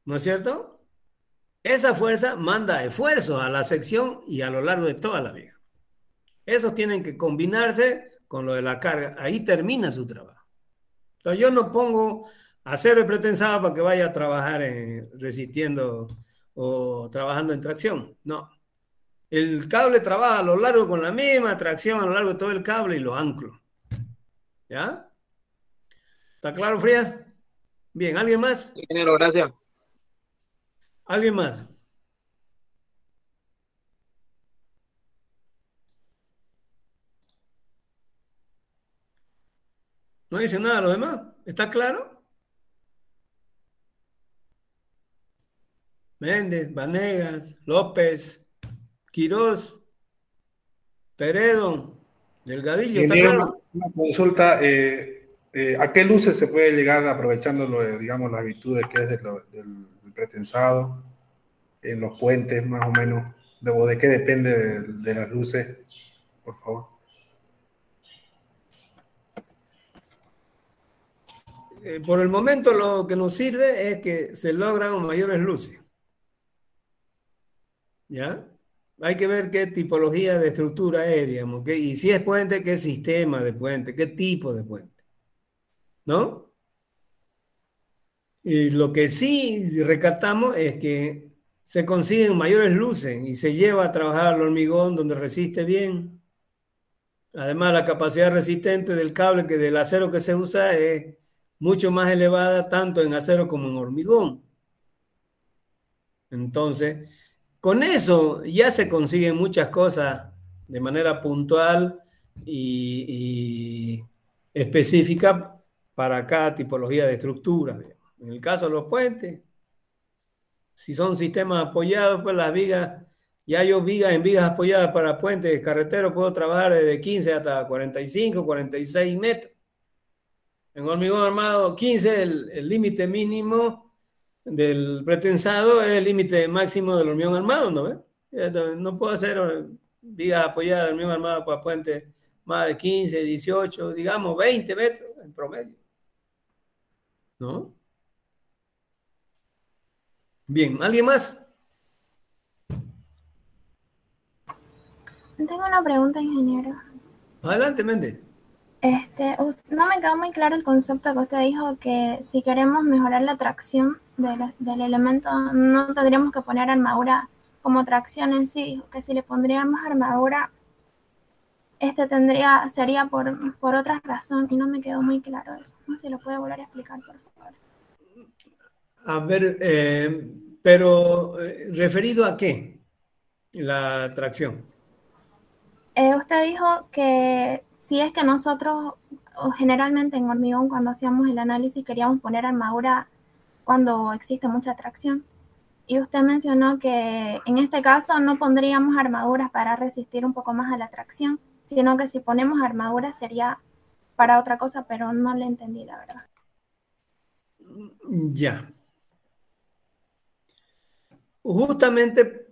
Speaker 1: ¿no es cierto?, esa fuerza manda esfuerzo a la sección y a lo largo de toda la viga. Esos tienen que combinarse con lo de la carga. Ahí termina su trabajo. Entonces yo no pongo acero pretensado para que vaya a trabajar resistiendo o trabajando en tracción. No. El cable trabaja a lo largo con la misma tracción a lo largo de todo el cable y lo anclo. ¿Ya? ¿Está claro, Frías? Bien, ¿alguien más?
Speaker 2: Ingeniero, gracias.
Speaker 1: ¿Alguien más? ¿No dice nada a los demás? ¿Está claro? Méndez, Vanegas, López, Quirós, Peredo, Delgadillo, ¿está claro?
Speaker 6: Una consulta, ¿a qué luces se puede llegar aprovechando, digamos, las virtudes que es del pretensado en los puentes, más o menos? ¿De qué depende de las luces? Por favor.
Speaker 1: Por el momento lo que nos sirve es que se logran mayores luces. ¿Ya? Hay que ver qué tipología de estructura es, digamos, y si es puente, qué sistema de puente, qué tipo de puente, ¿no? Y lo que sí recatamos es que se consiguen mayores luces y se lleva a trabajar al hormigón donde resiste bien. Además, la capacidad resistente del cable, que del acero que se usa, es mucho más elevada tanto en acero como en hormigón. Entonces, con eso ya se consiguen muchas cosas de manera puntual y específica para cada tipología de estructura. En el caso de los puentes, si son sistemas apoyados, pues las vigas, ya yo en vigas apoyadas para puentes carreteros puedo trabajar desde 15 hasta 45, 46 metros. En hormigón armado, 15 es el límite mínimo del pretensado, es el límite máximo del hormigón armado, ¿no ves? No puedo hacer vigas apoyadas de hormigón armado para puentes más de 15, 18, digamos 20 metros en promedio, ¿no? Bien, ¿alguien más?
Speaker 7: Tengo una pregunta, ingeniero.
Speaker 1: Adelante, Méndez.
Speaker 7: No me quedó muy claro el concepto que usted dijo, que si queremos mejorar la tracción del elemento, no tendríamos que poner armadura como tracción en sí, que si le pondríamos armadura sería por otra razón y no me quedó muy claro eso. No sé si lo puede volver a explicar, por favor.
Speaker 1: A ver, pero ¿referido a qué? La tracción.
Speaker 7: Usted dijo que si es que nosotros, o generalmente en hormigón, cuando hacíamos el análisis, queríamos poner armadura cuando existe mucha tracción. Y usted mencionó que en este caso no pondríamos armaduras para resistir un poco más a la tracción, sino que si ponemos armadura sería para otra cosa, pero no le entendí, la verdad.
Speaker 1: Ya. Justamente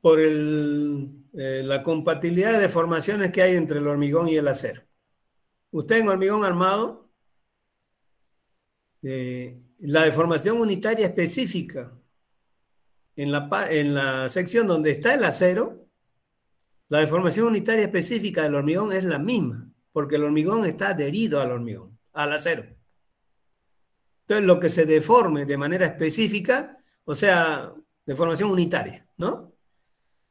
Speaker 1: por la compatibilidad de deformaciones que hay entre el hormigón y el acero. Usted en hormigón armado, la deformación unitaria específica en la sección donde está el acero, la deformación unitaria específica del hormigón es la misma, porque el hormigón está adherido al acero. Entonces, lo que se deforme de manera específica, o sea, deformación unitaria, ¿no?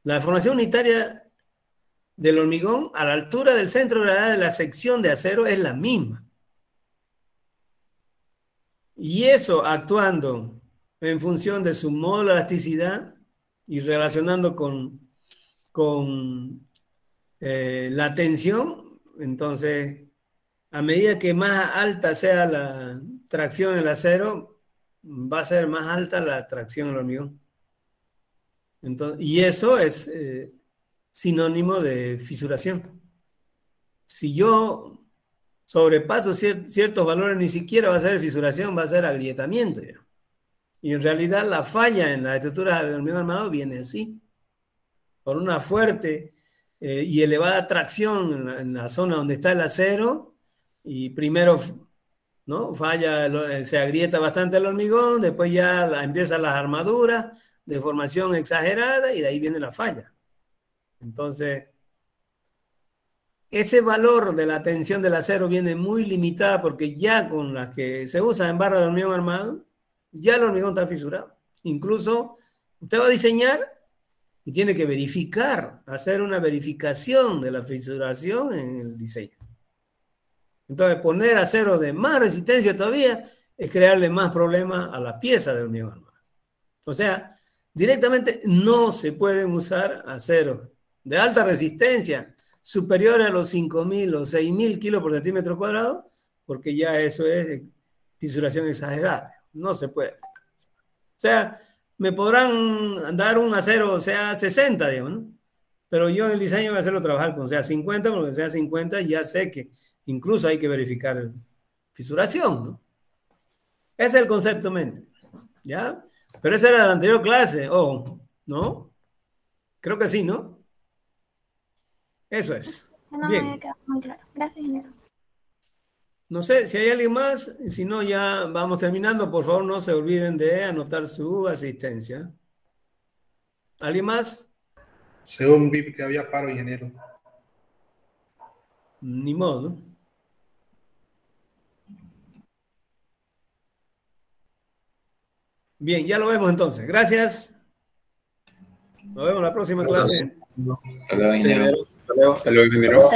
Speaker 1: La deformación unitaria del hormigón a la altura del centro de gravedad de la sección de acero es la misma. Y eso actuando en función de su modo de elasticidad y relacionando con la tensión, entonces, a medida que más alta sea la tracción en el acero, va a ser más alta la tracción en el hormigón. Entonces, y eso es sinónimo de fisuración. Si yo sobrepaso ciertos valores, ni siquiera va a ser fisuración, va a ser agrietamiento ya. Y en realidad la falla en la estructura del hormigón armado viene así, por una fuerte y elevada tracción en la zona donde está el acero, y primero, ¿no?, falla, se agrieta bastante el hormigón, después ya empiezan las armaduras, deformación exagerada, y de ahí viene la falla. Entonces, ese valor de la tensión del acero viene muy limitada, porque ya con las que se usa en barra de hormigón armado, ya el hormigón está fisurado. Incluso usted va a diseñar y tiene que verificar, hacer una verificación de la fisuración en el diseño. Entonces, poner acero de más resistencia todavía es crearle más problemas a la pieza de hormigón armado. O sea, directamente no se pueden usar aceros de alta resistencia superior a los 5.000 o 6.000 kilos por centímetro cuadrado, porque ya eso es fisuración exagerada. No se puede. O sea, me podrán dar un acero, o sea, 60, digamos, ¿no? Pero yo en el diseño voy a hacerlo trabajar con sea 50, porque sea 50 ya sé que incluso hay que verificar fisuración, ¿no? Ese es el concepto mente, ¿ya? Pero esa era la anterior clase, ¿no? Creo que sí, ¿no? Eso es.
Speaker 7: No
Speaker 1: bien.
Speaker 7: me quedó muy claro. Gracias, ingeniero.
Speaker 1: No sé si hay alguien más, si no ya vamos terminando. Por favor, no se olviden de anotar su asistencia. ¿Alguien más?
Speaker 6: Según vi que había paro, ingeniero.
Speaker 1: Ni modo, ¿no? Bien, ya lo vemos entonces. Gracias. Nos vemos en la próxima clase.
Speaker 8: Hasta luego, ingeniero. Hasta luego, ingeniero.